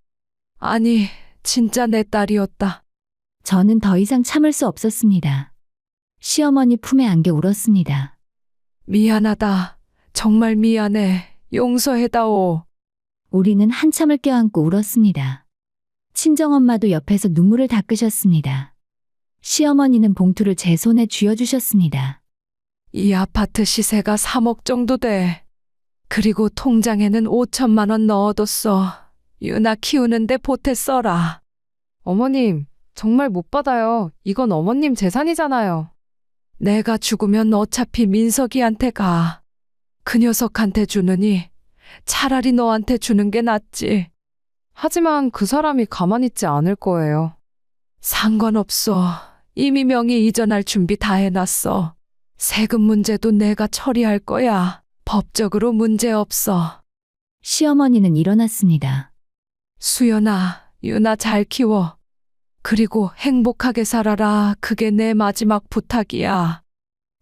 아니, 진짜 내 딸이었다. 저는 더 이상 참을 수 없었습니다. 시어머니 품에 안겨 울었습니다. 미안하다. 정말 미안해. 용서해다오. 우리는 한참을 껴안고 울었습니다. 친정엄마도 옆에서 눈물을 닦으셨습니다. 시어머니는 봉투를 제 손에 쥐어주셨습니다. 이 아파트 시세가 3억 정도 돼. 그리고 통장에는 5천만 원 넣어뒀어. 유나 키우는데 보태 써라. 어머님, 정말 못 받아요. 이건 어머님 재산이잖아요. 내가 죽으면 어차피 민석이한테 가. 그 녀석한테 주느니 차라리 너한테 주는 게 낫지. 하지만 그 사람이 가만히 있지 않을 거예요. 상관없어. 이미 명의 이전할 준비 다 해놨어. 세금 문제도 내가 처리할 거야. 법적으로 문제 없어. 시어머니는 일어났습니다. 수연아, 유나 잘 키워. 그리고 행복하게 살아라. 그게 내 마지막 부탁이야.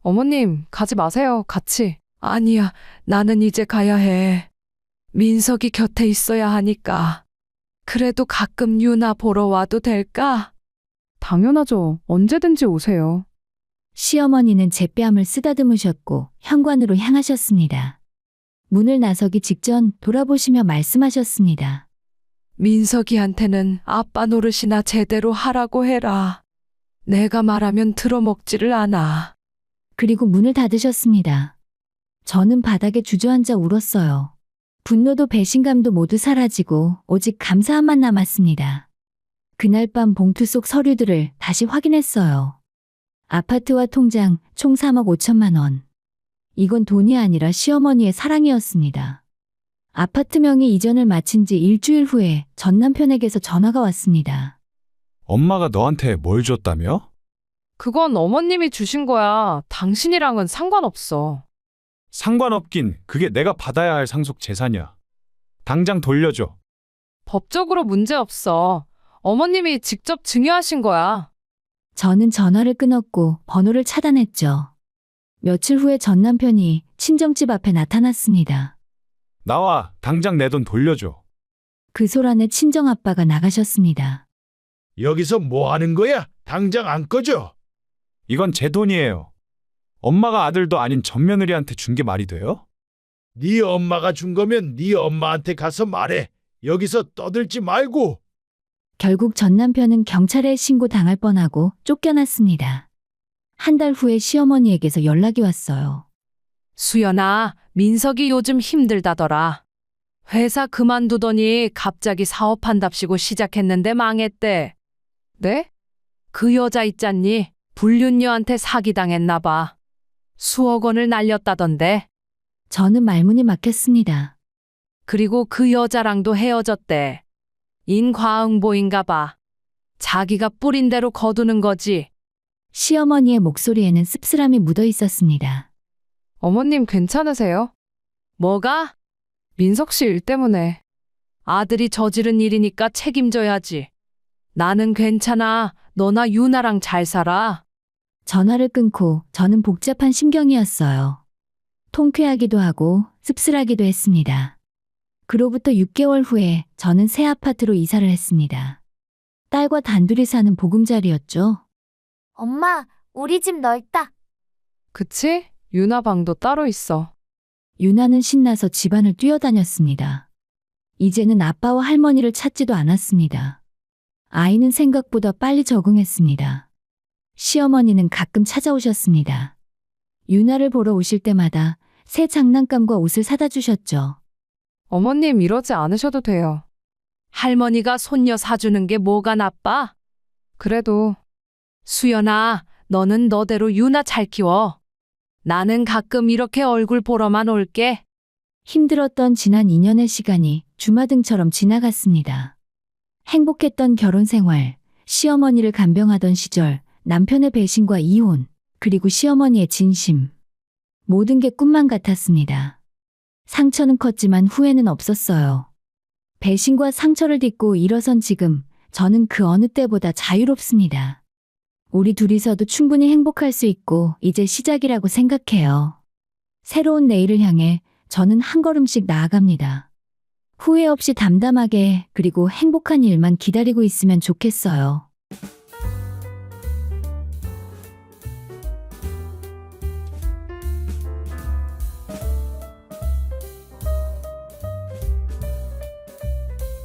어머님, 가지 마세요. 같이. 아니야, 나는 이제 가야 해. 민석이 곁에 있어야 하니까. 그래도 가끔 유나 보러 와도 될까? 당연하죠. 언제든지 오세요. 시어머니는 제 뺨을 쓰다듬으셨고 현관으로 향하셨습니다. 문을 나서기 직전 돌아보시며 말씀하셨습니다. 민석이한테는 아빠 노릇이나 제대로 하라고 해라. 내가 말하면 들어먹지를 않아. 그리고 문을 닫으셨습니다. 저는 바닥에 주저앉아 울었어요. 분노도 배신감도 모두 사라지고 오직 감사함만 남았습니다. 그날 밤 봉투 속 서류들을 다시 확인했어요. 아파트와 통장 총 3억 5천만 원. 이건 돈이 아니라 시어머니의 사랑이었습니다. 아파트 명의 이전을 마친 지 일주일 후에 전 남편에게서 전화가 왔습니다. 엄마가 너한테 뭘 줬다며? 그건 어머님이 주신 거야. 당신이랑은 상관없어. 상관없긴 그게 내가 받아야 할 상속 재산이야. 당장 돌려줘. 법적으로 문제 없어. 어머님이 직접 증여하신 거야. 저는 전화를 끊었고 번호를 차단했죠. 며칠 후에 전 남편이 친정집 앞에 나타났습니다. 나와, 당장 내 돈 돌려줘. 그 소란에 친정아빠가 나가셨습니다. 여기서 뭐 하는 거야? 당장 안 꺼져. 이건 제 돈이에요. 엄마가 아들도 아닌 맏며느리한테 준 게 말이 돼요? 네 엄마가 준 거면 네 엄마한테 가서 말해. 여기서 떠들지 말고. 결국 전 남편은 경찰에 신고당할 뻔하고 쫓겨났습니다. 한 달 후에 시어머니에게서 연락이 왔어요. 수연아, 민석이 요즘 힘들다더라. 회사 그만두더니 갑자기 사업한답시고 시작했는데 망했대. 네? 그 여자 있잖니? 불륜녀한테 사기당했나 봐. 수억 원을 날렸다던데. 저는 말문이 막혔습니다. 그리고 그 여자랑도 헤어졌대. 인과응보인가 봐. 자기가 뿌린 대로 거두는 거지. 시어머니의 목소리에는 씁쓸함이 묻어 있었습니다. 어머님 괜찮으세요? 뭐가? 민석 씨 일 때문에. 아들이 저지른 일이니까 책임져야지. 나는 괜찮아. 너나 유나랑 잘 살아. 전화를 끊고 저는 복잡한 심경이었어요. 통쾌하기도 하고 씁쓸하기도 했습니다. 그로부터 6개월 후에 저는 새 아파트로 이사를 했습니다. 딸과 단둘이 사는 보금자리였죠. 엄마, 우리 집 넓다. 그치? 유나 방도 따로 있어. 유나는 신나서 집안을 뛰어다녔습니다. 이제는 아빠와 할머니를 찾지도 않았습니다. 아이는 생각보다 빨리 적응했습니다. 시어머니는 가끔 찾아오셨습니다. 유나를 보러 오실 때마다 새 장난감과 옷을 사다 주셨죠. 어머님 이러지 않으셔도 돼요. 할머니가 손녀 사주는 게 뭐가 나빠? 그래도 수연아, 너는 너대로 유나 잘 키워. 나는 가끔 이렇게 얼굴 보러만 올게. 힘들었던 지난 2년의 시간이 주마등처럼 지나갔습니다. 행복했던 결혼 생활, 시어머니를 간병하던 시절, 남편의 배신과 이혼, 그리고 시어머니의 진심. 모든 게 꿈만 같았습니다. 상처는 컸지만 후회는 없었어요. 배신과 상처를 딛고 일어선 지금, 저는 그 어느 때보다 자유롭습니다. 우리 둘이서도 충분히 행복할 수 있고 이제 시작이라고 생각해요. 새로운 내일을 향해 저는 한 걸음씩 나아갑니다. 후회 없이 담담하게 그리고 행복한 일만 기다리고 있으면 좋겠어요.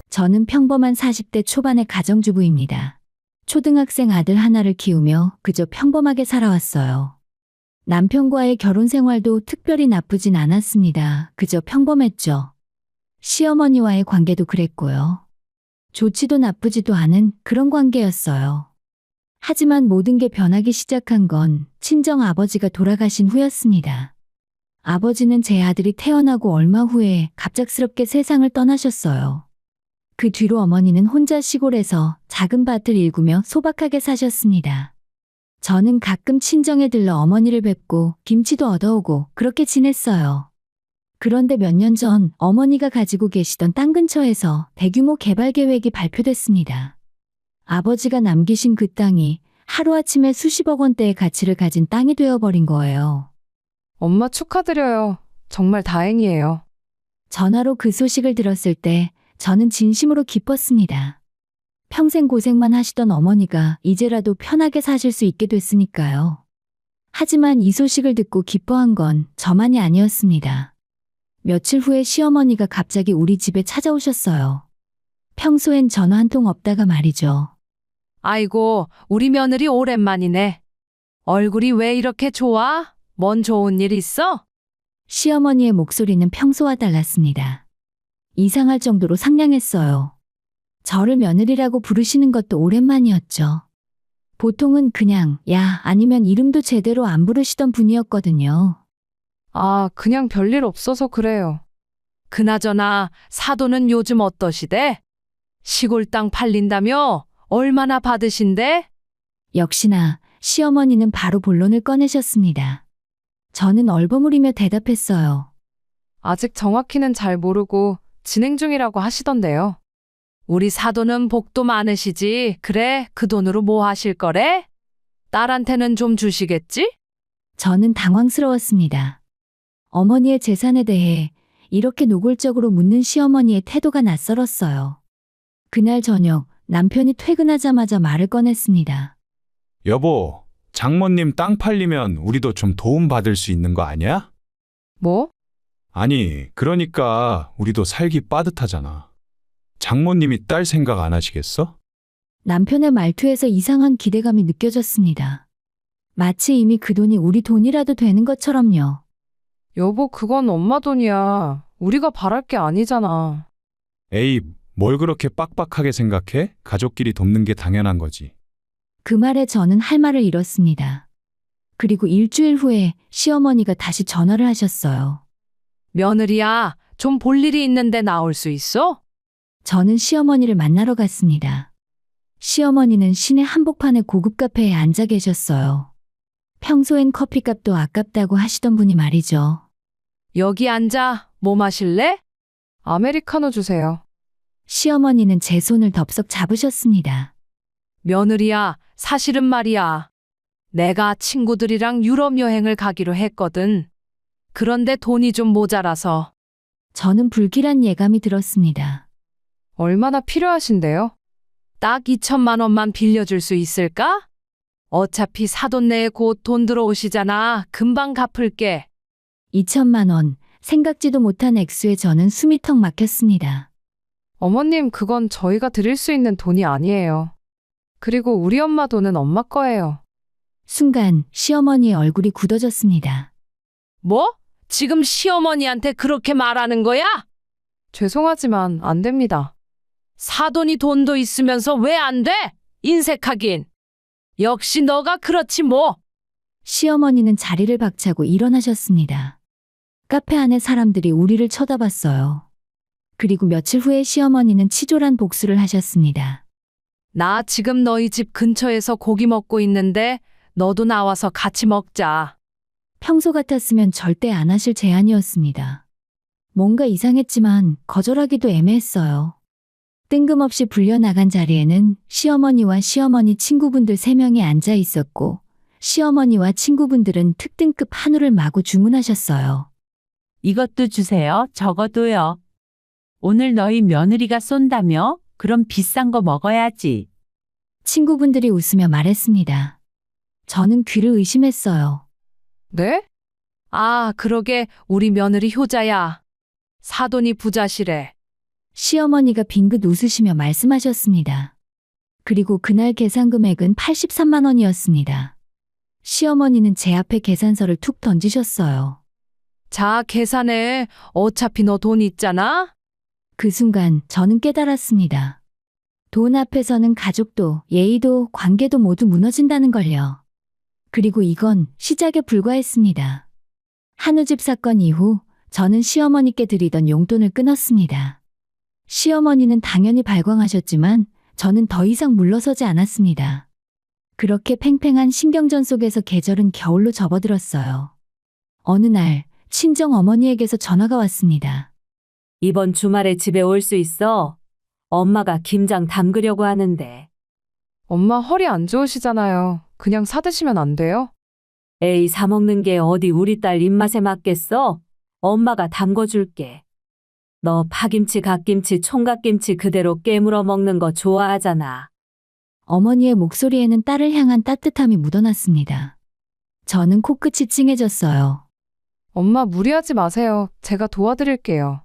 저는 평범한 40대 초반의 가정주부입니다. 초등학생 아들 하나를 키우며 그저 평범하게 살아왔어요. 남편과의 결혼 생활도 특별히 나쁘진 않았습니다. 그저 평범했죠. 시어머니와의 관계도 그랬고요. 좋지도 나쁘지도 않은 그런 관계였어요. 하지만 모든 게 변하기 시작한 건 친정 아버지가 돌아가신 후였습니다. 아버지는 제 아들이 태어나고 얼마 후에 갑작스럽게 세상을 떠나셨어요. 그 뒤로 어머니는 혼자 시골에서 작은 밭을 일구며 소박하게 사셨습니다. 저는 가끔 친정에 들러 어머니를 뵙고 김치도 얻어오고 그렇게 지냈어요. 그런데 몇 년 전 어머니가 가지고 계시던 땅 근처에서 대규모 개발 계획이 발표됐습니다. 아버지가 남기신 그 땅이 하루아침에 수십억 원대의 가치를 가진 땅이 되어버린 거예요. 엄마 축하드려요. 정말 다행이에요. 전화로 그 소식을 들었을 때 저는 진심으로 기뻤습니다. 평생 고생만 하시던 어머니가 이제라도 편하게 사실 수 있게 됐으니까요. 하지만 이 소식을 듣고 기뻐한 건 저만이 아니었습니다. 며칠 후에 시어머니가 갑자기 우리 집에 찾아오셨어요. 평소엔 전화 한 통 없다가 말이죠. 아이고, 우리 며느리 오랜만이네. 얼굴이 왜 이렇게 좋아? 뭔 좋은 일 있어? 시어머니의 목소리는 평소와 달랐습니다. 이상할 정도로 상냥했어요. 저를 며느리라고 부르시는 것도 오랜만이었죠. 보통은 그냥 야 아니면 이름도 제대로 안 부르시던 분이었거든요. 아, 그냥 별일 없어서 그래요. 그나저나 사돈은 요즘 어떠시대? 시골 땅 팔린다며? 얼마나 받으신대? 역시나 시어머니는 바로 본론을 꺼내셨습니다. 저는 얼버무리며 대답했어요. 아직 정확히는 잘 모르고 진행 중이라고 하시던데요. 우리 사돈은 복도 많으시지. 그래, 그 돈으로 뭐 하실 거래? 딸한테는 좀 주시겠지? 저는 당황스러웠습니다. 어머니의 재산에 대해 이렇게 노골적으로 묻는 시어머니의 태도가 낯설었어요. 그날 저녁 남편이 퇴근하자마자 말을 꺼냈습니다. 여보, 장모님 땅 팔리면 우리도 좀 도움 받을 수 있는 거 아니야? 뭐? 아니, 그러니까 우리도 살기 빠듯하잖아. 장모님이 딸 생각 안 하시겠어? 남편의 말투에서 이상한 기대감이 느껴졌습니다. 마치 이미 그 돈이 우리 돈이라도 되는 것처럼요. 여보, 그건 엄마 돈이야. 우리가 바랄 게 아니잖아. 에이, 뭘 그렇게 빡빡하게 생각해? 가족끼리 돕는 게 당연한 거지. 그 말에 저는 할 말을 잃었습니다. 그리고 일주일 후에 시어머니가 다시 전화를 하셨어요. 며느리야, 좀 볼 일이 있는데 나올 수 있어? 저는 시어머니를 만나러 갔습니다. 시어머니는 시내 한복판의 고급 카페에 앉아 계셨어요. 평소엔 커피값도 아깝다고 하시던 분이 말이죠. 여기 앉아. 뭐 마실래? 아메리카노 주세요. 시어머니는 제 손을 덥석 잡으셨습니다. 며느리야, 사실은 말이야. 내가 친구들이랑 유럽 여행을 가기로 했거든. 그런데 돈이 좀 모자라서. 저는 불길한 예감이 들었습니다. 얼마나 필요하신데요? 딱 2천만 원만 빌려줄 수 있을까? 어차피 사돈 내에 곧 돈 들어오시잖아. 금방 갚을게. 2천만 원, 생각지도 못한 액수에 저는 숨이 턱 막혔습니다. 어머님, 그건 저희가 드릴 수 있는 돈이 아니에요. 그리고 우리 엄마 돈은 엄마 거예요. 순간 시어머니의 얼굴이 굳어졌습니다. 뭐? 지금 시어머니한테 그렇게 말하는 거야? 죄송하지만 안 됩니다. 사돈이 돈도 있으면서 왜 안 돼? 인색하긴. 역시 너가 그렇지 뭐. 시어머니는 자리를 박차고 일어나셨습니다. 카페 안에 사람들이 우리를 쳐다봤어요. 그리고 며칠 후에 시어머니는 치졸한 복수를 하셨습니다. 나 지금 너희 집 근처에서 고기 먹고 있는데 너도 나와서 같이 먹자. 평소 같았으면 절대 안 하실 제안이었습니다. 뭔가 이상했지만 거절하기도 애매했어요. 뜬금없이 불려나간 자리에는 시어머니와 시어머니 친구분들 3명이 앉아 있었고 시어머니와 친구분들은 특등급 한우를 마구 주문하셨어요. 이것도 주세요. 저것도요. 오늘 너희 며느리가 쏜다며? 그럼 비싼 거 먹어야지. 친구분들이 웃으며 말했습니다. 저는 귀를 의심했어요. 네? 아, 그러게 우리 며느리 효자야. 사돈이 부자시래. 시어머니가 빙긋 웃으시며 말씀하셨습니다. 그리고 그날 계산 금액은 83만 원이었습니다. 시어머니는 제 앞에 계산서를 툭 던지셨어요. 자, 계산해. 어차피 너 돈 있잖아. 그 순간 저는 깨달았습니다. 돈 앞에서는 가족도 예의도 관계도 모두 무너진다는 걸요. 그리고 이건 시작에 불과했습니다. 한우집 사건 이후 저는 시어머니께 드리던 용돈을 끊었습니다. 시어머니는 당연히 발광하셨지만 저는 더 이상 물러서지 않았습니다. 그렇게 팽팽한 신경전 속에서 계절은 겨울로 접어들었어요. 어느 날 친정 어머니에게서 전화가 왔습니다. 이번 주말에 집에 올 수 있어? 엄마가 김장 담그려고 하는데. 엄마 허리 안 좋으시잖아요. 그냥 사드시면 안 돼요? 에이, 사 먹는 게 어디 우리 딸 입맛에 맞겠어? 엄마가 담궈줄게. 너 파김치, 갓김치, 총각김치 그대로 깨물어 먹는 거 좋아하잖아. 어머니의 목소리에는 딸을 향한 따뜻함이 묻어났습니다. 저는 코끝이 찡해졌어요. 엄마 무리하지 마세요. 제가 도와드릴게요.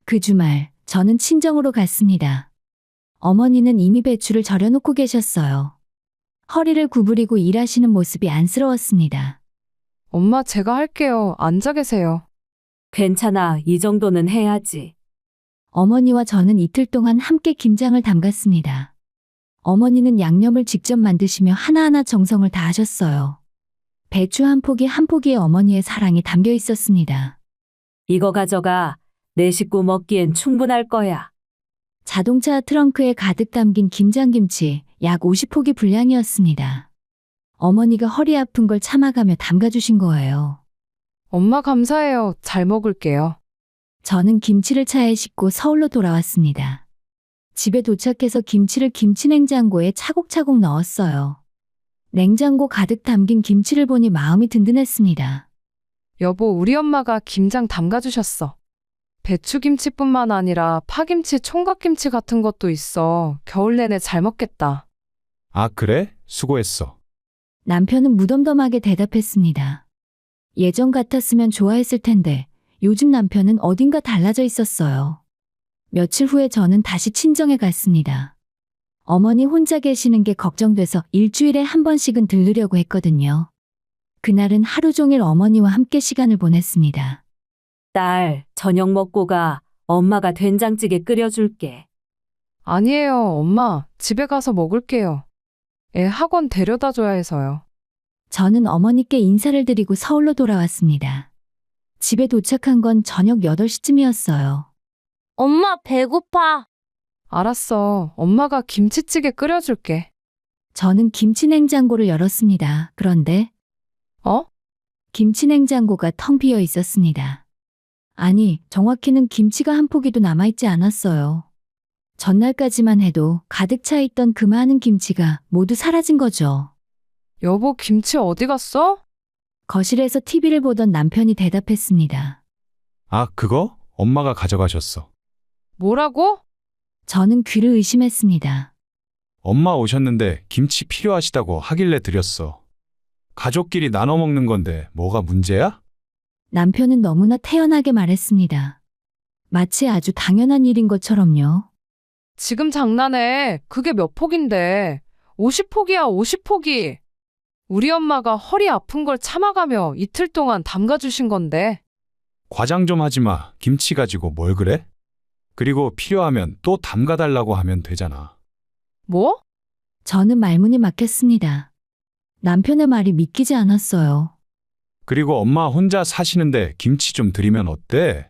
그 주말, 저는 친정으로 갔습니다. 어머니는 이미 배추를 절여놓고 계셨어요. 허리를 구부리고 일하시는 모습이 안쓰러웠습니다. 엄마 제가 할게요. 앉아 계세요. 괜찮아. 이 정도는 해야지. 어머니와 저는 이틀 동안 함께 김장을 담갔습니다. 어머니는 양념을 직접 만드시며 하나하나 정성을 다하셨어요. 배추 한 포기 한 포기에 어머니의 사랑이 담겨 있었습니다. 이거 가져가. 내 식구 먹기엔 충분할 거야. 자동차 트렁크에 가득 담긴 김장김치 약 50포기 분량이었습니다. 어머니가 허리 아픈 걸 참아가며 담가주신 거예요. 엄마 감사해요. 잘 먹을게요. 저는 김치를 차에 싣고 서울로 돌아왔습니다. 집에 도착해서 김치를 김치냉장고에 차곡차곡 넣었어요. 냉장고 가득 담긴 김치를 보니 마음이 든든했습니다. 여보, 우리 엄마가 김장 담가주셨어. 배추김치뿐만 아니라 파김치, 총각김치 같은 것도 있어. 겨울 내내 잘 먹겠다. 아, 그래? 수고했어. 남편은 무덤덤하게 대답했습니다. 예전 같았으면 좋아했을 텐데 요즘 남편은 어딘가 달라져 있었어요. 며칠 후에 저는 다시 친정에 갔습니다. 어머니 혼자 계시는 게 걱정돼서 일주일에 한 번씩은 들르려고 했거든요. 그날은 하루 종일 어머니와 함께 시간을 보냈습니다. 딸, 저녁 먹고 가. 엄마가 된장찌개 끓여줄게. 아니에요, 엄마. 집에 가서 먹을게요. 애 학원 데려다 줘야 해서요. 저는 어머니께 인사를 드리고 서울로 돌아왔습니다. 집에 도착한 건 저녁 8시쯤이었어요. 엄마, 배고파. 알았어. 엄마가 김치찌개 끓여줄게. 저는 김치냉장고를 열었습니다. 그런데 김치냉장고가 텅 비어 있었습니다. 아니, 정확히는 김치가 한 포기도 남아있지 않았어요. 전날까지만 해도 가득 차 있던 그 많은 김치가 모두 사라진 거죠. 여보, 김치 어디 갔어? 거실에서 TV를 보던 남편이 대답했습니다. 아, 그거? 엄마가 가져가셨어. 뭐라고? 저는 귀를 의심했습니다. 엄마 오셨는데 김치 필요하시다고 하길래 드렸어. 가족끼리 나눠 먹는 건데 뭐가 문제야? 남편은 너무나 태연하게 말했습니다. 마치 아주 당연한 일인 것처럼요. 지금 장난해. 그게 몇 폭인데. 50폭이야, 50폭이. 우리 엄마가 허리 아픈 걸 참아가며 이틀 동안 담가주신 건데. 과장 좀 하지 마. 김치 가지고 뭘 그래? 그리고 필요하면 또 담가달라고 하면 되잖아. 뭐? 저는 말문이 막혔습니다. 남편의 말이 믿기지 않았어요. 그리고 엄마 혼자 사시는데 김치 좀 드리면 어때?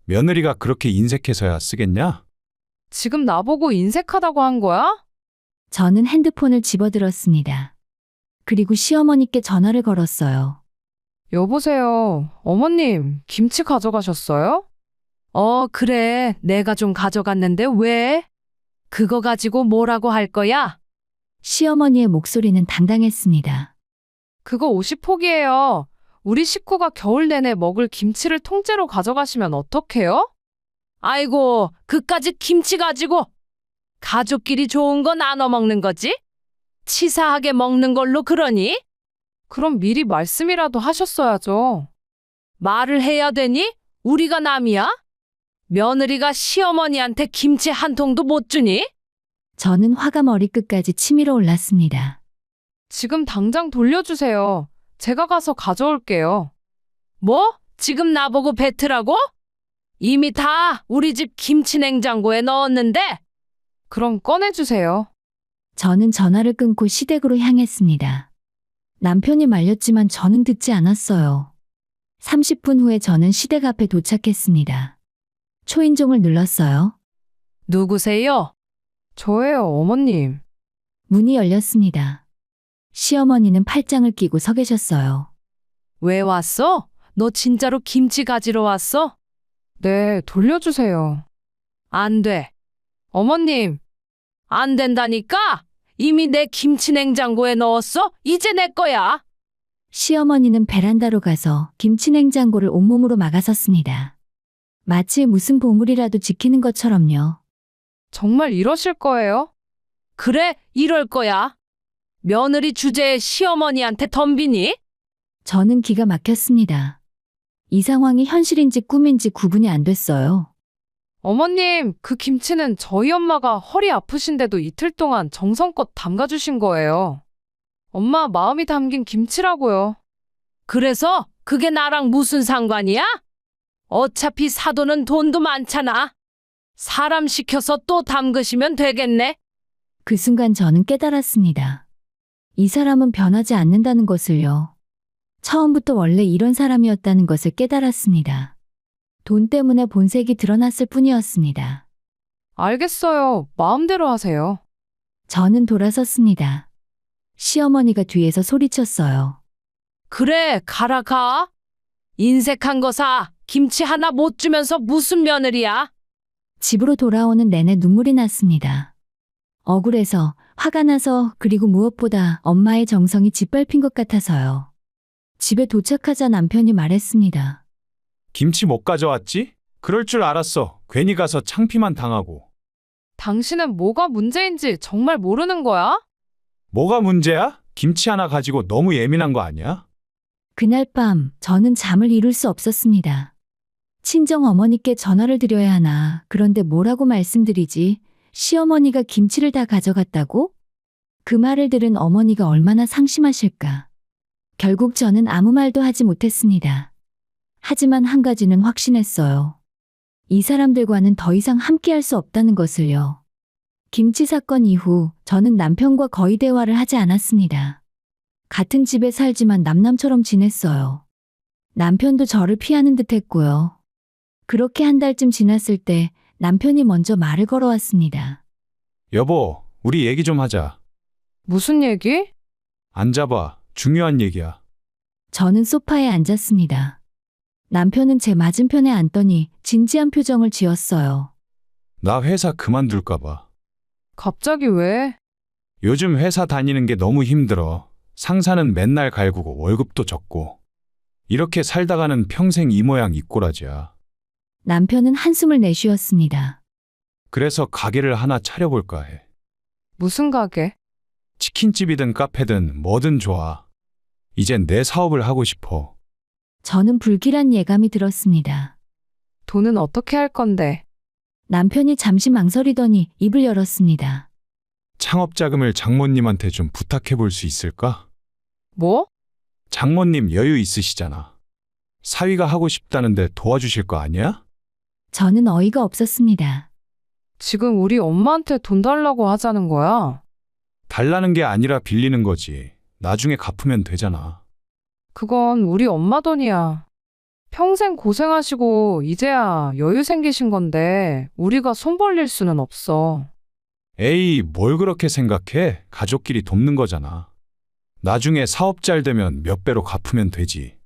며느리가 그렇게 인색해서야 쓰겠냐? 지금 나보고 인색하다고 한 거야? 저는 핸드폰을 집어들었습니다. 그리고 시어머니께 전화를 걸었어요. 여보세요. 어머님, 김치 가져가셨어요? 그래. 내가 좀 가져갔는데 왜? 그거 가지고 뭐라고 할 거야? 시어머니의 목소리는 당당했습니다. 그거 50폭이에요. 우리 식구가 겨울 내내 먹을 김치를 통째로 가져가시면 어떡해요? 아이고, 그까짓 김치 가지고. 가족끼리 좋은 거 나눠 먹는 거지? 치사하게 먹는 걸로 그러니? 그럼 미리 말씀이라도 하셨어야죠. 말을 해야 되니? 우리가 남이야? 며느리가 시어머니한테 김치 한 통도 못 주니? 저는 화가 머리끝까지 치밀어 올랐습니다. 지금 당장 돌려주세요. 제가 가서 가져올게요. 뭐? 지금 나보고 뱉으라고? 이미 다 우리 집 김치 냉장고에 넣었는데? 그럼 꺼내주세요. 저는 전화를 끊고 시댁으로 향했습니다. 남편이 말렸지만 저는 듣지 않았어요. 30분 후에 저는 시댁 앞에 도착했습니다. 초인종을 눌렀어요. 누구세요? 저예요, 어머님. 문이 열렸습니다. 시어머니는 팔짱을 끼고 서 계셨어요. 왜 왔어? 너 진짜로 김치 가지러 왔어? 네, 돌려주세요. 안 돼. 어머님, 안 된다니까? 이미 내 김치 냉장고에 넣었어? 이제 내 거야. 시어머니는 베란다로 가서 김치냉장고를 온몸으로 막아섰습니다. 마치 무슨 보물이라도 지키는 것처럼요. 정말 이러실 거예요? 그래, 이럴 거야. 며느리 주제에 시어머니한테 덤비니? 저는 기가 막혔습니다. 이 상황이 현실인지 꿈인지 구분이 안 됐어요. 어머님, 그 김치는 저희 엄마가 허리 아프신데도 이틀 동안 정성껏 담가주신 거예요. 엄마 마음이 담긴 김치라고요. 그래서 그게 나랑 무슨 상관이야? 어차피 사돈은 돈도 많잖아. 사람 시켜서 또 담그시면 되겠네. 그 순간 저는 깨달았습니다. 이 사람은 변하지 않는다는 것을요. 처음부터 원래 이런 사람이었다는 것을 깨달았습니다. 돈 때문에 본색이 드러났을 뿐이었습니다. 알겠어요. 마음대로 하세요. 저는 돌아섰습니다. 시어머니가 뒤에서 소리쳤어요. 그래, 가라 가. 인색한 거 사. 김치 하나 못 주면서 무슨 며느리야? 집으로 돌아오는 내내 눈물이 났습니다. 억울해서, 화가 나서, 그리고 무엇보다 엄마의 정성이 짓밟힌 것 같아서요. 집에 도착하자 남편이 말했습니다. 김치 못 가져왔지? 그럴 줄 알았어. 괜히 가서 창피만 당하고. 당신은 뭐가 문제인지 정말 모르는 거야? 뭐가 문제야? 김치 하나 가지고 너무 예민한 거 아니야? 그날 밤 저는 잠을 이룰 수 없었습니다. 친정 어머니께 전화를 드려야 하나, 그런데 뭐라고 말씀드리지? 시어머니가 김치를 다 가져갔다고? 그 말을 들은 어머니가 얼마나 상심하실까. 결국 저는 아무 말도 하지 못했습니다. 하지만 한 가지는 확신했어요. 이 사람들과는 더 이상 함께할 수 없다는 것을요. 김치 사건 이후 저는 남편과 거의 대화를 하지 않았습니다. 같은 집에 살지만 남남처럼 지냈어요. 남편도 저를 피하는 듯 했고요. 그렇게 한 달쯤 지났을 때 남편이 먼저 말을 걸어왔습니다. 여보, 우리 얘기 좀 하자. 무슨 얘기? 앉아봐. 중요한 얘기야. 저는 소파에 앉았습니다. 남편은 제 맞은편에 앉더니 진지한 표정을 지었어요. 나 회사 그만둘까 봐. 갑자기 왜? 요즘 회사 다니는 게 너무 힘들어. 상사는 맨날 갈구고 월급도 적고. 이렇게 살다가는 평생 이 모양 이 꼴아지야. 남편은 한숨을 내쉬었습니다. 그래서 가게를 하나 차려볼까 해. 무슨 가게? 치킨집이든 카페든 뭐든 좋아. 이젠 내 사업을 하고 싶어. 저는 불길한 예감이 들었습니다. 돈은 어떻게 할 건데? 남편이 잠시 망설이더니 입을 열었습니다. 창업 자금을 장모님한테 좀 부탁해 볼 수 있을까? 뭐? 장모님 여유 있으시잖아. 사위가 하고 싶다는데 도와주실 거 아니야? 저는 어이가 없었습니다. 지금 우리 엄마한테 돈 달라고 하자는 거야? 달라는 게 아니라 빌리는 거지. 나중에 갚으면 되잖아. 그건 우리 엄마 돈이야. 평생 고생하시고 이제야 여유 생기신 건데 우리가 손 벌릴 수는 없어. 에이, 뭘 그렇게 생각해? 가족끼리 돕는 거잖아. 나중에 사업 잘 되면 몇 배로 갚으면 되지.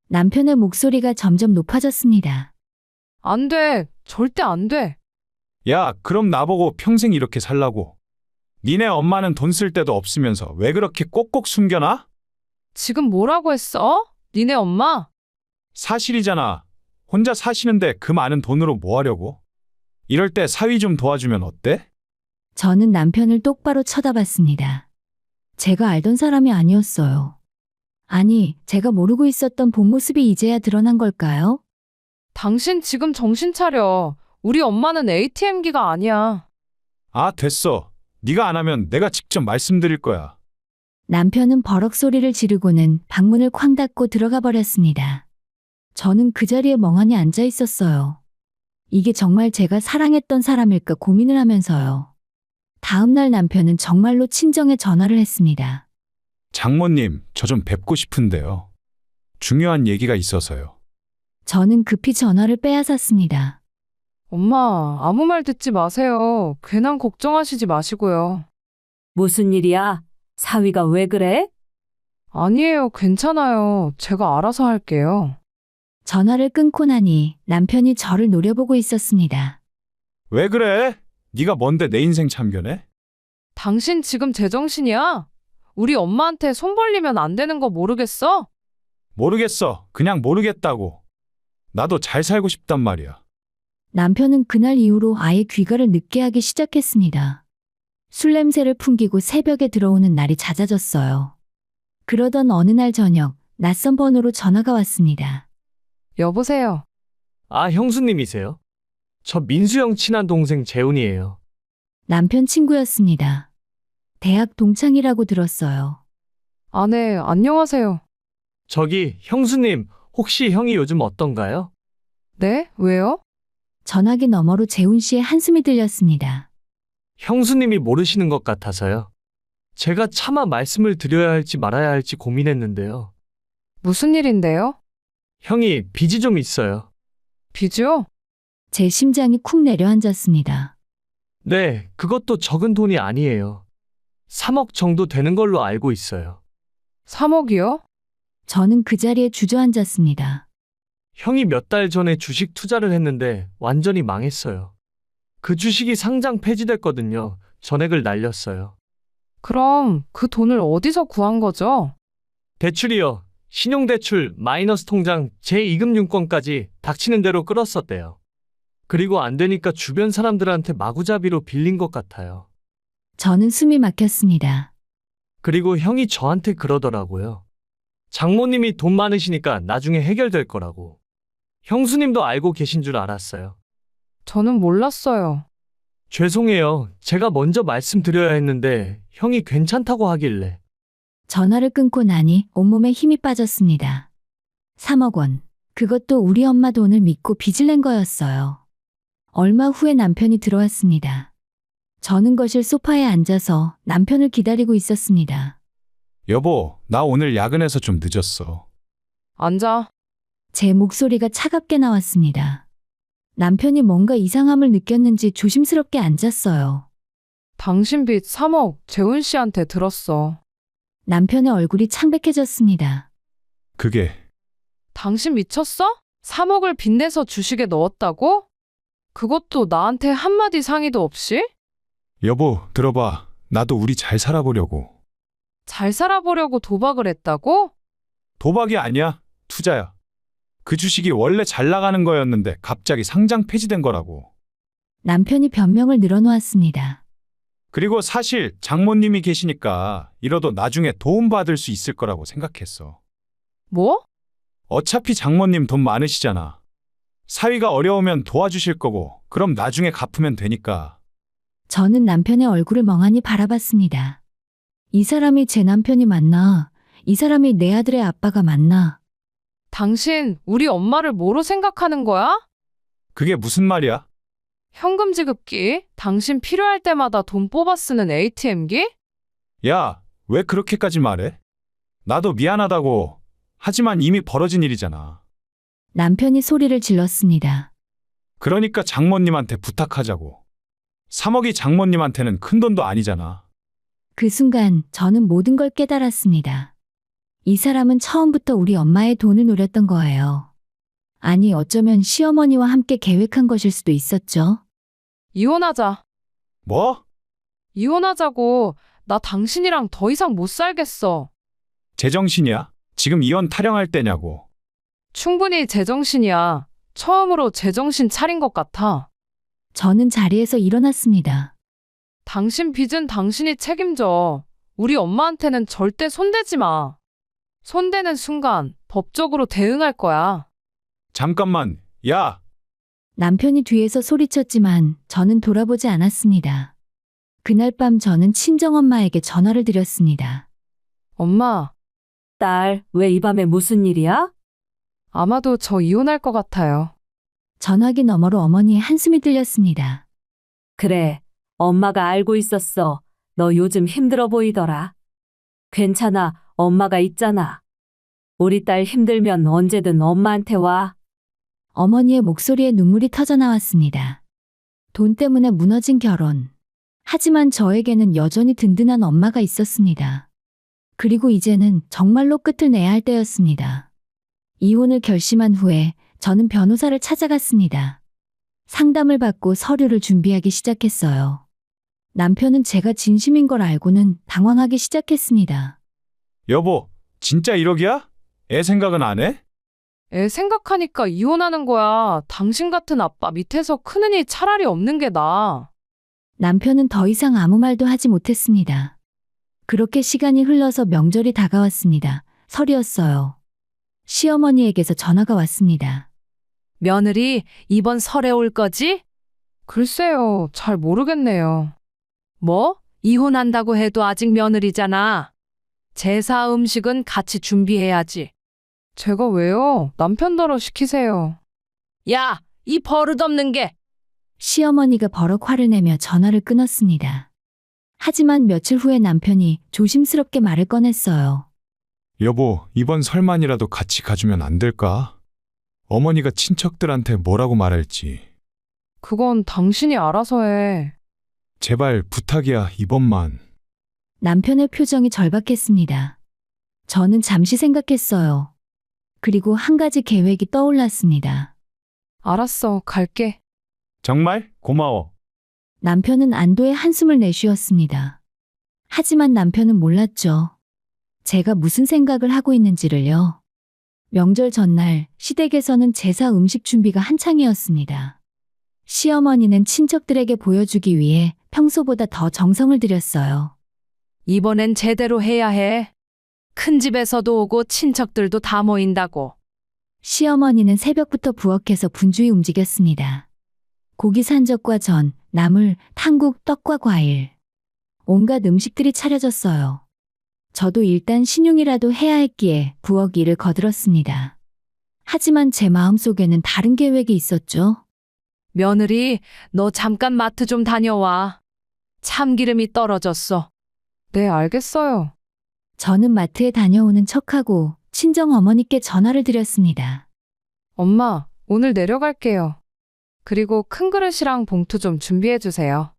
남편의 목소리가 점점 높아졌습니다. 안 돼. 절대 안 돼. 야, 그럼 나보고 평생 이렇게 살라고. 니네 엄마는 돈 쓸 데도 없으면서 왜 그렇게 꼭꼭 숨겨놔? 지금 뭐라고 했어? 니네 엄마? 사실이잖아. 혼자 사시는데 그 많은 돈으로 뭐 하려고? 이럴 때 사위 좀 도와주면 어때? 저는 남편을 똑바로 쳐다봤습니다. 제가 알던 사람이 아니었어요. 아니, 제가 모르고 있었던 본 모습이 이제야 드러난 걸까요? 당신 지금 정신 차려. 우리 엄마는 ATM기가 아니야. 아, 됐어. 네가 안 하면 내가 직접 말씀드릴 거야. 남편은 버럭 소리를 지르고는 방문을 쾅 닫고 들어가 버렸습니다. 저는 그 자리에 멍하니 앉아 있었어요. 이게 정말 제가 사랑했던 사람일까 고민을 하면서요. 다음 날 남편은 정말로 친정에 전화를 했습니다. 장모님, 저 좀 뵙고 싶은데요. 중요한 얘기가 있어서요. 저는 급히 전화를 빼앗았습니다. 엄마, 아무 말 듣지 마세요. 괜한 걱정하시지 마시고요. 무슨 일이야? 사위가 왜 그래? 아니에요. 괜찮아요. 제가 알아서 할게요. 전화를 끊고 나니 남편이 저를 노려보고 있었습니다. 왜 그래? 네가 뭔데 내 인생 참견해? 당신 지금 제정신이야? 우리 엄마한테 손 벌리면 안 되는 거 모르겠어? 모르겠어. 그냥 모르겠다고. 나도 잘 살고 싶단 말이야. 남편은 그날 이후로 아예 귀가를 늦게 하기 시작했습니다. 술 냄새를 풍기고 새벽에 들어오는 날이 잦아졌어요. 그러던 어느 날 저녁, 낯선 번호로 전화가 왔습니다. 여보세요. 아, 형수님이세요? 저 민수 형 친한 동생 재훈이에요. 남편 친구였습니다. 대학 동창이라고 들었어요. 네, 안녕하세요. 저기, 형수님, 혹시 형이 요즘 어떤가요? 네? 왜요? 전화기 너머로 재훈 씨의 한숨이 들렸습니다. 형수님이 모르시는 것 같아서요. 제가 차마 말씀을 드려야 할지 말아야 할지 고민했는데요. 무슨 일인데요? 형이 빚이 좀 있어요. 빚이요? 제 심장이 쿵 내려앉았습니다. 네, 그것도 적은 돈이 아니에요. 3억 정도 되는 걸로 알고 있어요. 3억이요? 저는 그 자리에 주저앉았습니다. 형이 몇 달 전에 주식 투자를 했는데 완전히 망했어요. 그 주식이 상장 폐지됐거든요. 전액을 날렸어요. 그럼 그 돈을 어디서 구한 거죠? 대출이요. 신용대출, 마이너스 통장, 제2금융권까지 닥치는 대로 끌었었대요. 그리고 안 되니까 주변 사람들한테 마구잡이로 빌린 것 같아요. 저는 숨이 막혔습니다. 그리고 형이 저한테 그러더라고요. 장모님이 돈 많으시니까 나중에 해결될 거라고. 형수님도 알고 계신 줄 알았어요. 저는 몰랐어요. 죄송해요. 제가 먼저 말씀드려야 했는데 형이 괜찮다고 하길래. 전화를 끊고 나니 온몸에 힘이 빠졌습니다. 3억 원. 그것도 우리 엄마 돈을 믿고 빚을 낸 거였어요. 얼마 후에 남편이 들어왔습니다. 저는 거실 소파에 앉아서 남편을 기다리고 있었습니다. 여보, 나 오늘 야근해서 좀 늦었어. 앉아. 제 목소리가 차갑게 나왔습니다. 남편이 뭔가 이상함을 느꼈는지 조심스럽게 앉았어요. 당신 빚 3억 재훈 씨한테 들었어. 남편의 얼굴이 창백해졌습니다. 그게 당신 미쳤어? 3억을 빚내서 주식에 넣었다고? 그것도 나한테 한마디 상의도 없이? 여보, 들어봐. 나도 우리 잘 살아보려고. 잘 살아보려고 도박을 했다고? 도박이 아니야. 투자야. 그 주식이 원래 잘 나가는 거였는데 갑자기 상장 폐지된 거라고. 남편이 변명을 늘어놓았습니다. 그리고 사실 장모님이 계시니까 이러도 나중에 도움받을 수 있을 거라고 생각했어. 뭐? 어차피 장모님 돈 많으시잖아. 사위가 어려우면 도와주실 거고 그럼 나중에 갚으면 되니까. 저는 남편의 얼굴을 멍하니 바라봤습니다. 이 사람이 제 남편이 맞나? 이 사람이 내 아들의 아빠가 맞나? 당신 우리 엄마를 뭐로 생각하는 거야? 그게 무슨 말이야? 현금 지급기? 당신 필요할 때마다 돈 뽑아 쓰는 ATM기? 야, 왜 그렇게까지 말해? 나도 미안하다고. 하지만 이미 벌어진 일이잖아. 남편이 소리를 질렀습니다. 그러니까 장모님한테 부탁하자고. 3억이 장모님한테는 큰 돈도 아니잖아. 그 순간 저는 모든 걸 깨달았습니다. 이 사람은 처음부터 우리 엄마의 돈을 노렸던 거예요. 아니, 어쩌면 시어머니와 함께 계획한 것일 수도 있었죠. 이혼하자. 뭐? 이혼하자고. 나 당신이랑 더 이상 못 살겠어. 제정신이야? 지금 이혼 타령할 때냐고. 충분히 제정신이야. 처음으로 제정신 차린 것 같아. 저는 자리에서 일어났습니다. 당신 빚은 당신이 책임져. 우리 엄마한테는 절대 손대지 마. 손대는 순간 법적으로 대응할 거야. 잠깐만, 야! 남편이 뒤에서 소리쳤지만 저는 돌아보지 않았습니다. 그날 밤 저는 친정엄마에게 전화를 드렸습니다. 엄마, 딸, 왜 이 밤에 무슨 일이야? 아마도 저 이혼할 것 같아요. 전화기 너머로 어머니의 한숨이 들렸습니다. 그래, 엄마가 알고 있었어. 너 요즘 힘들어 보이더라. 괜찮아, 엄마가 있잖아. 우리 딸 힘들면 언제든 엄마한테 와. 어머니의 목소리에 눈물이 터져 나왔습니다. 돈 때문에 무너진 결혼. 하지만 저에게는 여전히 든든한 엄마가 있었습니다. 그리고 이제는 정말로 끝을 내야 할 때였습니다. 이혼을 결심한 후에 저는 변호사를 찾아갔습니다. 상담을 받고 서류를 준비하기 시작했어요. 남편은 제가 진심인 걸 알고는 당황하기 시작했습니다. 여보, 진짜 1억이야? 애 생각은 안 해? 애 생각하니까 이혼하는 거야. 당신 같은 아빠 밑에서 크느니 차라리 없는 게 나아. 남편은 더 이상 아무 말도 하지 못했습니다. 그렇게 시간이 흘러서 명절이 다가왔습니다. 설이었어요. 시어머니에게서 전화가 왔습니다. 며느리, 이번 설에 올 거지? 글쎄요, 잘 모르겠네요. 뭐? 이혼한다고 해도 아직 며느리잖아. 제사 음식은 같이 준비해야지. 제가 왜요? 남편더러 시키세요. 야, 이 버릇없는 게! 시어머니가 버럭 화를 내며 전화를 끊었습니다. 하지만 며칠 후에 남편이 조심스럽게 말을 꺼냈어요. 여보, 이번 설만이라도 같이 가주면 안 될까? 어머니가 친척들한테 뭐라고 말할지. 그건 당신이 알아서 해. 제발 부탁이야, 이번만. 남편의 표정이 절박했습니다. 저는 잠시 생각했어요. 그리고 한 가지 계획이 떠올랐습니다. 알았어, 갈게. 정말? 고마워. 남편은 안도의 한숨을 내쉬었습니다. 하지만 남편은 몰랐죠. 제가 무슨 생각을 하고 있는지를요. 명절 전날 시댁에서는 제사 음식 준비가 한창이었습니다. 시어머니는 친척들에게 보여주기 위해 평소보다 더 정성을 들였어요. 이번엔 제대로 해야 해. 큰 집에서도 오고 친척들도 다 모인다고. 시어머니는 새벽부터 부엌에서 분주히 움직였습니다. 고기 산적과 전, 나물, 탕국, 떡과 과일. 온갖 음식들이 차려졌어요. 저도 일단 신용이라도 해야 했기에 부엌 일을 거들었습니다. 하지만 제 마음속에는 다른 계획이 있었죠. 며느리, 너 잠깐 마트 좀 다녀와. 참기름이 떨어졌어. 네, 알겠어요. 저는 마트에 다녀오는 척하고 친정 어머니께 전화를 드렸습니다. 엄마, 오늘 내려갈게요. 그리고 큰 그릇이랑 봉투 좀 준비해 주세요.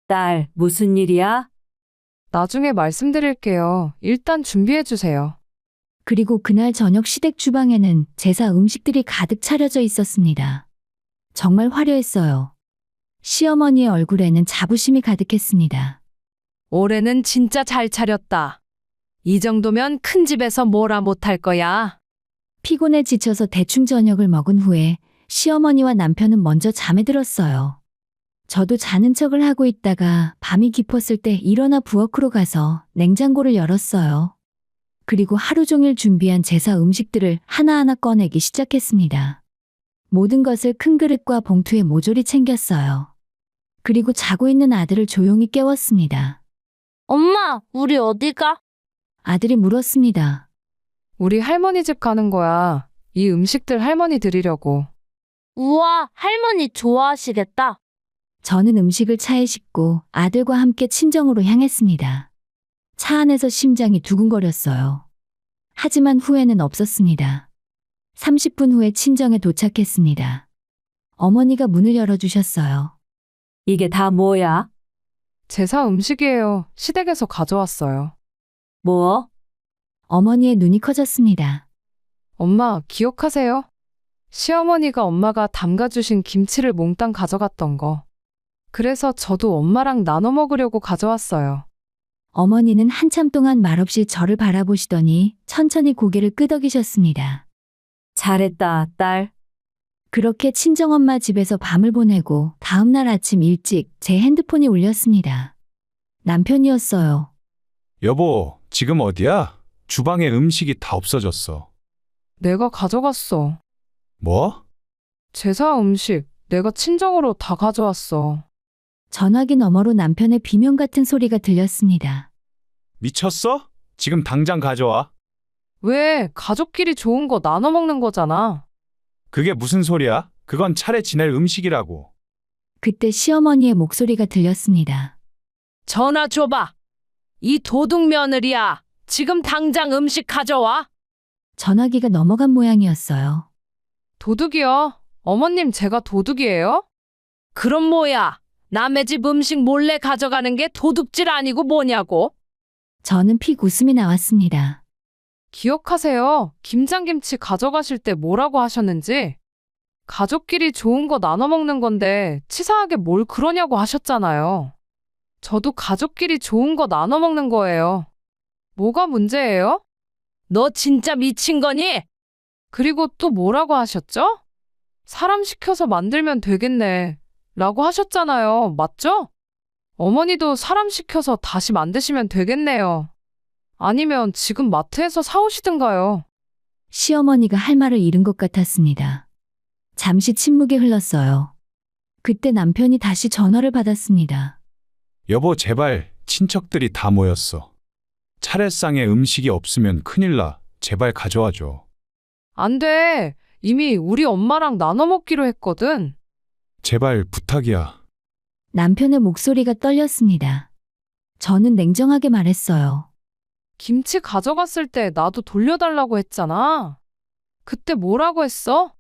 딸, 무슨 일이야? 나중에 말씀드릴게요. 일단 준비해 주세요. 그리고 그날 저녁 시댁 주방에는 제사 음식들이 가득 차려져 있었습니다. 정말 화려했어요. 시어머니의 얼굴에는 자부심이 가득했습니다. 올해는 진짜 잘 차렸다. 이 정도면 큰 집에서 뭐라 못할 거야. 피곤해 지쳐서 대충 저녁을 먹은 후에 시어머니와 남편은 먼저 잠에 들었어요. 저도 자는 척을 하고 있다가 밤이 깊었을 때 일어나 부엌으로 가서 냉장고를 열었어요. 그리고 하루 종일 준비한 제사 음식들을 하나하나 꺼내기 시작했습니다. 모든 것을 큰 그릇과 봉투에 모조리 챙겼어요. 그리고 자고 있는 아들을 조용히 깨웠습니다. 엄마, 우리 어디 가? 아들이 물었습니다. 우리 할머니 집 가는 거야. 이 음식들 할머니 드리려고. 우와, 할머니 좋아하시겠다. 저는 음식을 차에 싣고 아들과 함께 친정으로 향했습니다. 차 안에서 심장이 두근거렸어요. 하지만 후회는 없었습니다. 30분 후에 친정에 도착했습니다. 어머니가 문을 열어주셨어요. 이게 다 뭐야? 제사 음식이에요. 시댁에서 가져왔어요. 뭐? 어머니의 눈이 커졌습니다. 엄마, 기억하세요? 시어머니가 엄마가 담가주신 김치를 몽땅 가져갔던 거. 그래서 저도 엄마랑 나눠 먹으려고 가져왔어요. 어머니는 한참 동안 말없이 저를 바라보시더니 천천히 고개를 끄덕이셨습니다. 잘했다, 딸. 그렇게 친정엄마 집에서 밤을 보내고 다음날 아침 일찍 제 핸드폰이 울렸습니다. 남편이었어요. 여보, 지금 어디야? 주방에 음식이 다 없어졌어. 내가 가져갔어. 뭐? 제사 음식 내가 친정으로 다 가져왔어. 전화기 너머로 남편의 비명 같은 소리가 들렸습니다. 미쳤어? 지금 당장 가져와. 왜? 가족끼리 좋은 거 나눠 먹는 거잖아. 그게 무슨 소리야? 그건 차례 지낼 음식이라고. 그때 시어머니의 목소리가 들렸습니다. 전화 줘봐. 이 도둑 며느리야. 지금 당장 음식 가져와. 전화기가 넘어간 모양이었어요. 도둑이요? 어머님, 제가 도둑이에요? 그럼 뭐야? 남의 집 음식 몰래 가져가는 게 도둑질 아니고 뭐냐고? 저는 픽 웃음이 나왔습니다. 기억하세요? 김장김치 가져가실 때 뭐라고 하셨는지? 가족끼리 좋은 거 나눠 먹는 건데 치사하게 뭘 그러냐고 하셨잖아요. 저도 가족끼리 좋은 거 나눠 먹는 거예요. 뭐가 문제예요? 너 진짜 미친 거니? 그리고 또 뭐라고 하셨죠? 사람 시켜서 만들면 되겠네. 라고 하셨잖아요. 맞죠? 어머니도 사람 시켜서 다시 만드시면 되겠네요. 아니면 지금 마트에서 사오시든가요. 시어머니가 할 말을 잃은 것 같았습니다. 잠시 침묵이 흘렀어요. 그때 남편이 다시 전화를 받았습니다. 여보, 제발, 친척들이 다 모였어. 차례상에 음식이 없으면 큰일 나. 제발 가져와줘. 안 돼. 이미 우리 엄마랑 나눠 먹기로 했거든. 제발 부탁이야. 남편의 목소리가 떨렸습니다. 저는 냉정하게 말했어요. 김치 가져갔을 때 나도 돌려달라고 했잖아. 그때 뭐라고 했어?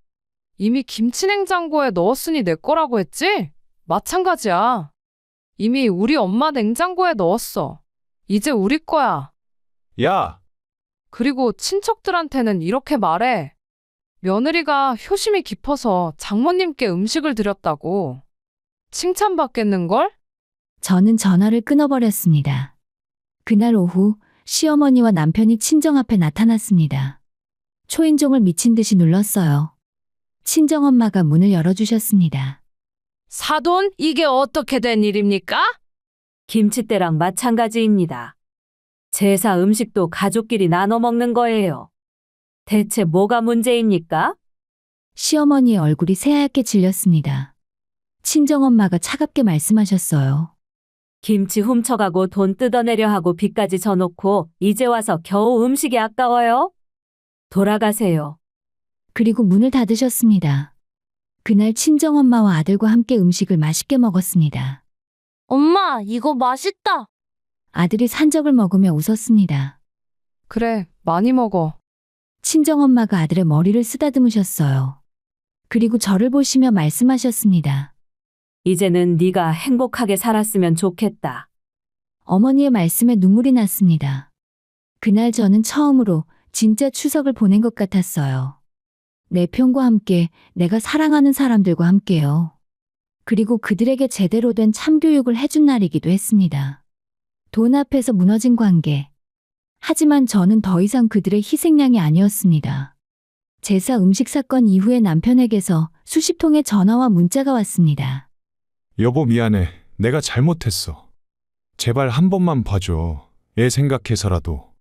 이미 김치 냉장고에 넣었으니 내 거라고 했지? 마찬가지야. 이미 우리 엄마 냉장고에 넣었어. 이제 우리 거야. 야! 그리고 친척들한테는 이렇게 말해. 며느리가 효심이 깊어서 장모님께 음식을 드렸다고. 칭찬받겠는걸? 저는 전화를 끊어버렸습니다. 그날 오후 시어머니와 남편이 친정 앞에 나타났습니다. 초인종을 미친 듯이 눌렀어요. 친정엄마가 문을 열어주셨습니다. 사돈, 이게 어떻게 된 일입니까? 김치 때랑 마찬가지입니다. 제사 음식도 가족끼리 나눠 먹는 거예요. 대체 뭐가 문제입니까? 시어머니의 얼굴이 새하얗게 질렸습니다. 친정엄마가 차갑게 말씀하셨어요. 김치 훔쳐가고 돈 뜯어내려 하고 빚까지 져놓고 이제 와서 겨우 음식이 아까워요? 돌아가세요. 그리고 문을 닫으셨습니다. 그날 친정엄마와 아들과 함께 음식을 맛있게 먹었습니다. 엄마, 이거 맛있다. 아들이 산적을 먹으며 웃었습니다. 그래, 많이 먹어. 친정엄마가 아들의 머리를 쓰다듬으셨어요. 그리고 저를 보시며 말씀하셨습니다. 이제는 네가 행복하게 살았으면 좋겠다. 어머니의 말씀에 눈물이 났습니다. 그날 저는 처음으로 진짜 추석을 보낸 것 같았어요. 내 편과 함께 내가 사랑하는 사람들과 함께요. 그리고 그들에게 제대로 된 참교육을 해준 날이기도 했습니다. 돈 앞에서 무너진 관계. 하지만 저는 더 이상 그들의 희생양이 아니었습니다. 제사 음식 사건 이후에 남편에게서 수십 통의 전화와 문자가 왔습니다. 여보, 미안해. 내가 잘못했어. 제발 한 번만 봐줘. 애 생각해서라도.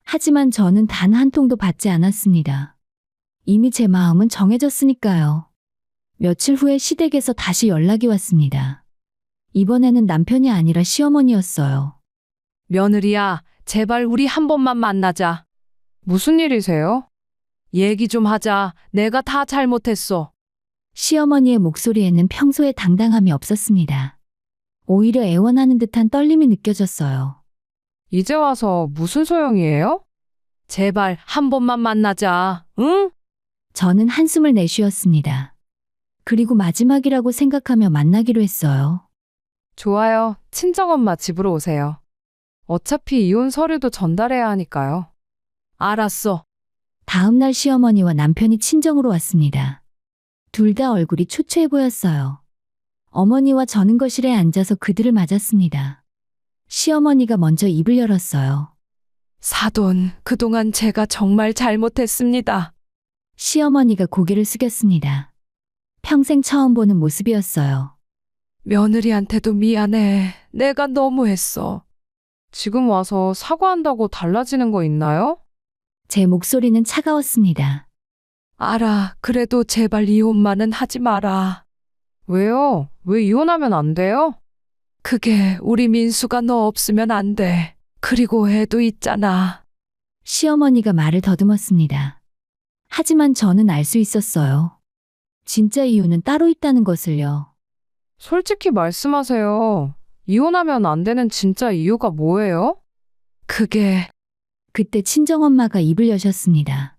하지만 저는 단 한 통도 받지 않았습니다. 이미 제 마음은 정해졌으니까요. 며칠 후에 시댁에서 다시 연락이 왔습니다. 이번에는 남편이 아니라 시어머니였어요. 며느리야, 제발 우리 한 번만 만나자. 무슨 일이세요? 얘기 좀 하자. 내가 다 잘못했어. 시어머니의 목소리에는 평소의 당당함이 없었습니다. 오히려 애원하는 듯한 떨림이 느껴졌어요. 이제 와서 무슨 소용이에요? 제발 한 번만 만나자. 응? 저는 한숨을 내쉬었습니다. 그리고 마지막이라고 생각하며 만나기로 했어요. 좋아요. 친정엄마 집으로 오세요. 어차피 이혼 서류도 전달해야 하니까요. 알았어. 다음 날 시어머니와 남편이 친정으로 왔습니다. 둘 다 얼굴이 초췌해 보였어요. 어머니와 저는 거실에 앉아서 그들을 맞았습니다. 시어머니가 먼저 입을 열었어요. 사돈, 그동안 제가 정말 잘못했습니다. 시어머니가 고개를 숙였습니다. 평생 처음 보는 모습이었어요. 며느리한테도 미안해. 내가 너무했어. 지금 와서 사과한다고 달라지는 거 있나요? 제 목소리는 차가웠습니다. 알아. 그래도 제발 이혼만은 하지 마라. 왜요? 왜 이혼하면 안 돼요? 그게 우리 민수가 너 없으면 안 돼. 그리고 애도 있잖아. 시어머니가 말을 더듬었습니다. 하지만 저는 알 수 있었어요. 진짜 이유는 따로 있다는 것을요. 솔직히 말씀하세요. 이혼하면 안 되는 진짜 이유가 뭐예요? 그게 그때 친정엄마가 입을 여셨습니다.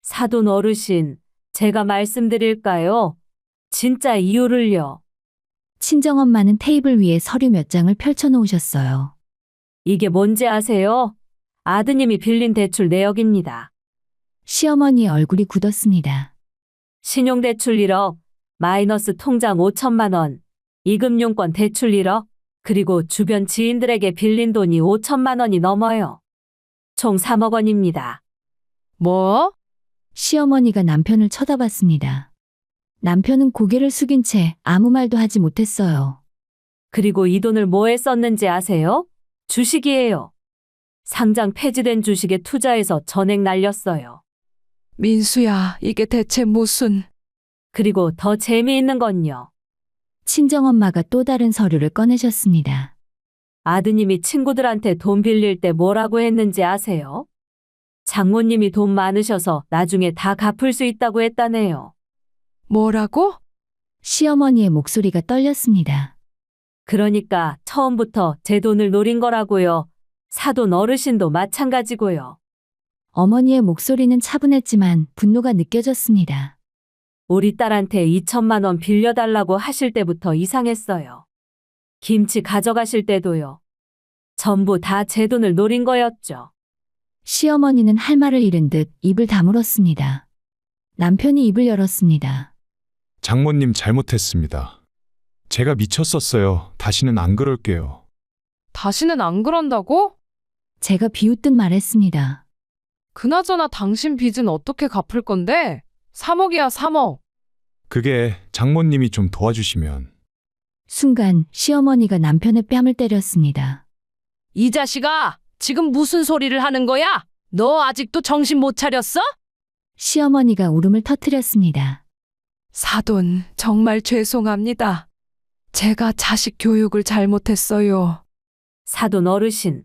사돈 어르신, 제가 말씀드릴까요? 진짜 이유를요. 친정엄마는 테이블 위에 서류 몇 장을 펼쳐놓으셨어요. 이게 뭔지 아세요? 아드님이 빌린 대출 내역입니다. 시어머니의 얼굴이 굳었습니다. 신용대출 1억, 마이너스 통장 5천만 원, 이금융권 대출 1억, 그리고 주변 지인들에게 빌린 돈이 5천만 원이 넘어요. 총 3억 원입니다. 뭐? 시어머니가 남편을 쳐다봤습니다. 남편은 고개를 숙인 채 아무 말도 하지 못했어요. 그리고 이 돈을 뭐에 썼는지 아세요? 주식이에요. 상장 폐지된 주식에 투자해서 전액 날렸어요. 민수야, 이게 대체 무슨... 그리고 더 재미있는 건요. 친정엄마가 또 다른 서류를 꺼내셨습니다. 아드님이 친구들한테 돈 빌릴 때 뭐라고 했는지 아세요? 장모님이 돈 많으셔서 나중에 다 갚을 수 있다고 했다네요. 뭐라고? 시어머니의 목소리가 떨렸습니다. 그러니까 처음부터 제 돈을 노린 거라고요. 사돈 어르신도 마찬가지고요. 어머니의 목소리는 차분했지만 분노가 느껴졌습니다. 우리 딸한테 2천만 원 빌려달라고 하실 때부터 이상했어요. 김치 가져가실 때도요. 전부 다 제 돈을 노린 거였죠. 시어머니는 할 말을 잃은 듯 입을 다물었습니다. 남편이 입을 열었습니다. 장모님 잘못했습니다. 제가 미쳤었어요. 다시는 안 그럴게요. 다시는 안 그런다고? 제가 비웃듯 말했습니다. 그나저나 당신 빚은 어떻게 갚을 건데? 3억이야, 3억. 그게 장모님이 좀 도와주시면. 순간 시어머니가 남편의 뺨을 때렸습니다. 이 자식아, 지금 무슨 소리를 하는 거야? 너 아직도 정신 못 차렸어? 시어머니가 울음을 터뜨렸습니다. 사돈, 정말 죄송합니다. 제가 자식 교육을 잘못했어요. 사돈 어르신,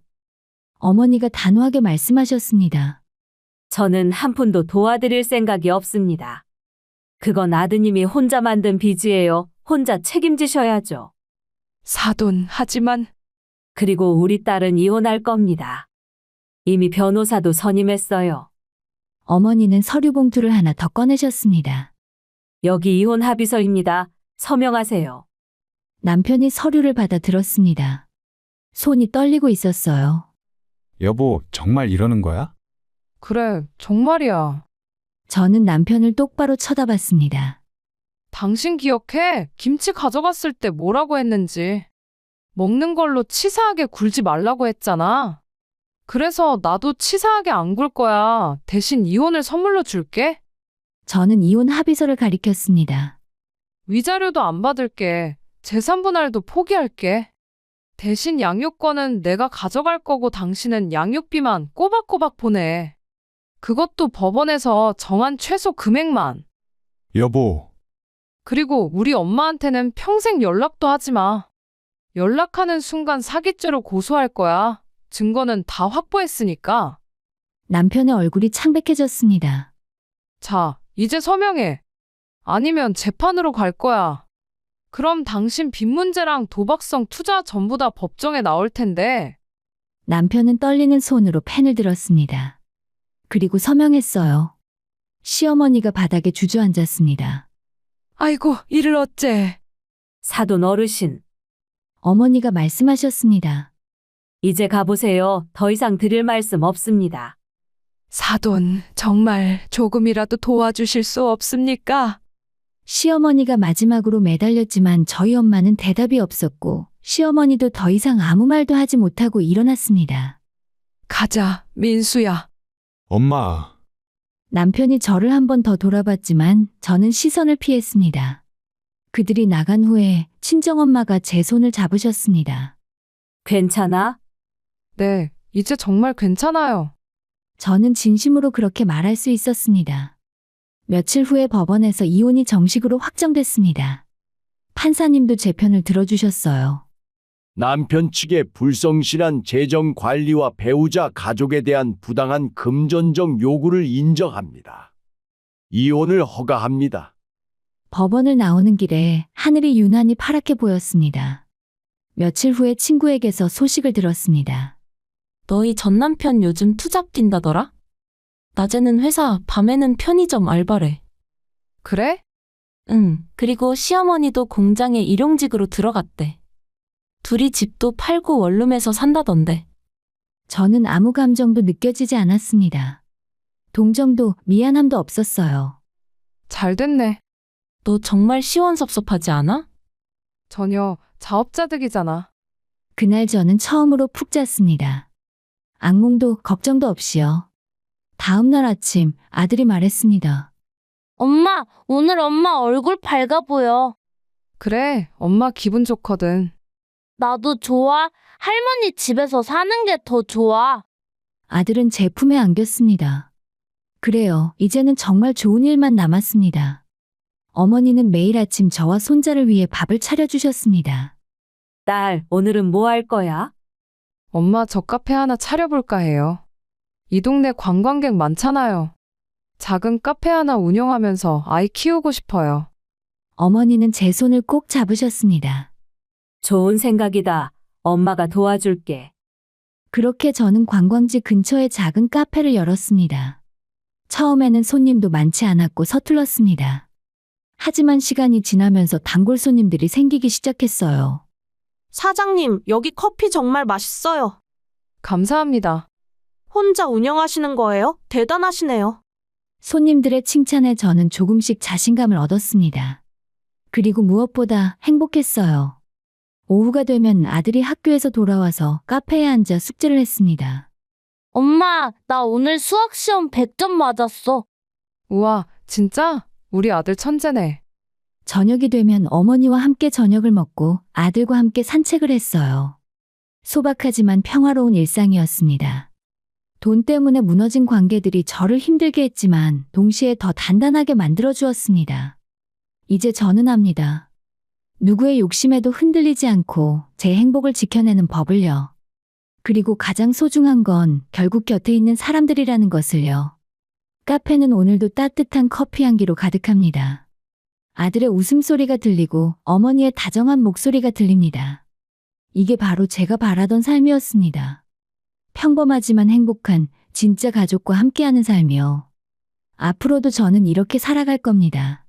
어머니가 단호하게 말씀하셨습니다. 저는 한 푼도 도와드릴 생각이 없습니다. 그건 아드님이 혼자 만든 빚이에요. 혼자 책임지셔야죠. 사돈, 하지만 그리고 우리 딸은 이혼할 겁니다. 이미 변호사도 선임했어요. 어머니는 서류 봉투를 하나 더 꺼내셨습니다. 여기 이혼 합의서입니다. 서명하세요. 남편이 서류를 받아 들었습니다. 손이 떨리고 있었어요. 여보, 정말 이러는 거야? 그래, 정말이야. 저는 남편을 똑바로 쳐다봤습니다. 당신 기억해? 김치 가져갔을 때 뭐라고 했는지. 먹는 걸로 치사하게 굴지 말라고 했잖아. 그래서 나도 치사하게 안 굴 거야. 대신 이혼을 선물로 줄게. 저는 이혼 합의서를 가리켰습니다. 위자료도 안 받을게. 재산 분할도 포기할게. 대신 양육권은 내가 가져갈 거고 당신은 양육비만 꼬박꼬박 보내. 그것도 법원에서 정한 최소 금액만. 여보, 그리고 우리 엄마한테는 평생 연락도 하지 마. 연락하는 순간 사기죄로 고소할 거야. 증거는 다 확보했으니까. 남편의 얼굴이 창백해졌습니다. 자, 이제 서명해. 아니면 재판으로 갈 거야. 그럼 당신 빚 문제랑 도박성 투자 전부 다 법정에 나올 텐데. 남편은 떨리는 손으로 펜을 들었습니다. 그리고 서명했어요. 시어머니가 바닥에 주저앉았습니다. 아이고, 이를 어째. 사돈 어르신, 어머니가 말씀하셨습니다. 이제 가보세요. 더 이상 드릴 말씀 없습니다. 사돈, 정말 조금이라도 도와주실 수 없습니까? 시어머니가 마지막으로 매달렸지만 저희 엄마는 대답이 없었고 시어머니도 더 이상 아무 말도 하지 못하고 일어났습니다. 가자, 민수야. 엄마. 남편이 저를 한 번 더 돌아봤지만 저는 시선을 피했습니다. 그들이 나간 후에 친정엄마가 제 손을 잡으셨습니다. 괜찮아? 네, 이제 정말 괜찮아요. 저는 진심으로 그렇게 말할 수 있었습니다. 며칠 후에 법원에서 이혼이 정식으로 확정됐습니다. 판사님도 제 편을 들어주셨어요. 남편 측의 불성실한 재정 관리와 배우자 가족에 대한 부당한 금전적 요구를 인정합니다. 이혼을 허가합니다. 법원을 나오는 길에 하늘이 유난히 파랗게 보였습니다. 며칠 후에 친구에게서 소식을 들었습니다. 너희 전 남편 요즘 투잡 뛴다더라? 낮에는 회사, 밤에는 편의점 알바래. 그래? 응, 그리고 시어머니도 공장에 일용직으로 들어갔대. 둘이 집도 팔고 원룸에서 산다던데. 저는 아무 감정도 느껴지지 않았습니다. 동정도 미안함도 없었어요. 잘 됐네. 너 정말 시원섭섭하지 않아? 전혀 자업자득이잖아. 그날 저는 처음으로 푹 잤습니다. 악몽도 걱정도 없이요. 다음 날 아침 아들이 말했습니다. 엄마, 오늘 엄마 얼굴 밝아 보여. 그래, 엄마 기분 좋거든. 나도 좋아. 할머니 집에서 사는 게 더 좋아. 아들은 제 품에 안겼습니다. 그래요, 이제는 정말 좋은 일만 남았습니다. 어머니는 매일 아침 저와 손자를 위해 밥을 차려주셨습니다. 딸, 오늘은 뭐 할 거야? 엄마 저 카페 하나 차려볼까 해요. 이 동네 관광객 많잖아요. 작은 카페 하나 운영하면서 아이 키우고 싶어요. 어머니는 제 손을 꼭 잡으셨습니다. 좋은 생각이다. 엄마가 도와줄게. 그렇게 저는 관광지 근처에 작은 카페를 열었습니다. 처음에는 손님도 많지 않았고 서툴렀습니다. 하지만 시간이 지나면서 단골 손님들이 생기기 시작했어요. 사장님, 여기 커피 정말 맛있어요. 감사합니다. 혼자 운영하시는 거예요? 대단하시네요. 손님들의 칭찬에 저는 조금씩 자신감을 얻었습니다. 그리고 무엇보다 행복했어요. 오후가 되면 아들이 학교에서 돌아와서 카페에 앉아 숙제를 했습니다. 엄마, 나 오늘 수학 시험 100점 맞았어. 우와, 진짜? 우리 아들 천재네. 저녁이 되면 어머니와 함께 저녁을 먹고 아들과 함께 산책을 했어요. 소박하지만 평화로운 일상이었습니다. 돈 때문에 무너진 관계들이 저를 힘들게 했지만 동시에 더 단단하게 만들어 주었습니다. 이제 저는 압니다. 누구의 욕심에도 흔들리지 않고 제 행복을 지켜내는 법을요. 그리고 가장 소중한 건 결국 곁에 있는 사람들이라는 것을요. 카페는 오늘도 따뜻한 커피 향기로 가득합니다. 아들의 웃음소리가 들리고 어머니의 다정한 목소리가 들립니다. 이게 바로 제가 바라던 삶이었습니다. 평범하지만 행복한 진짜 가족과 함께하는 삶이요. 앞으로도 저는 이렇게 살아갈 겁니다.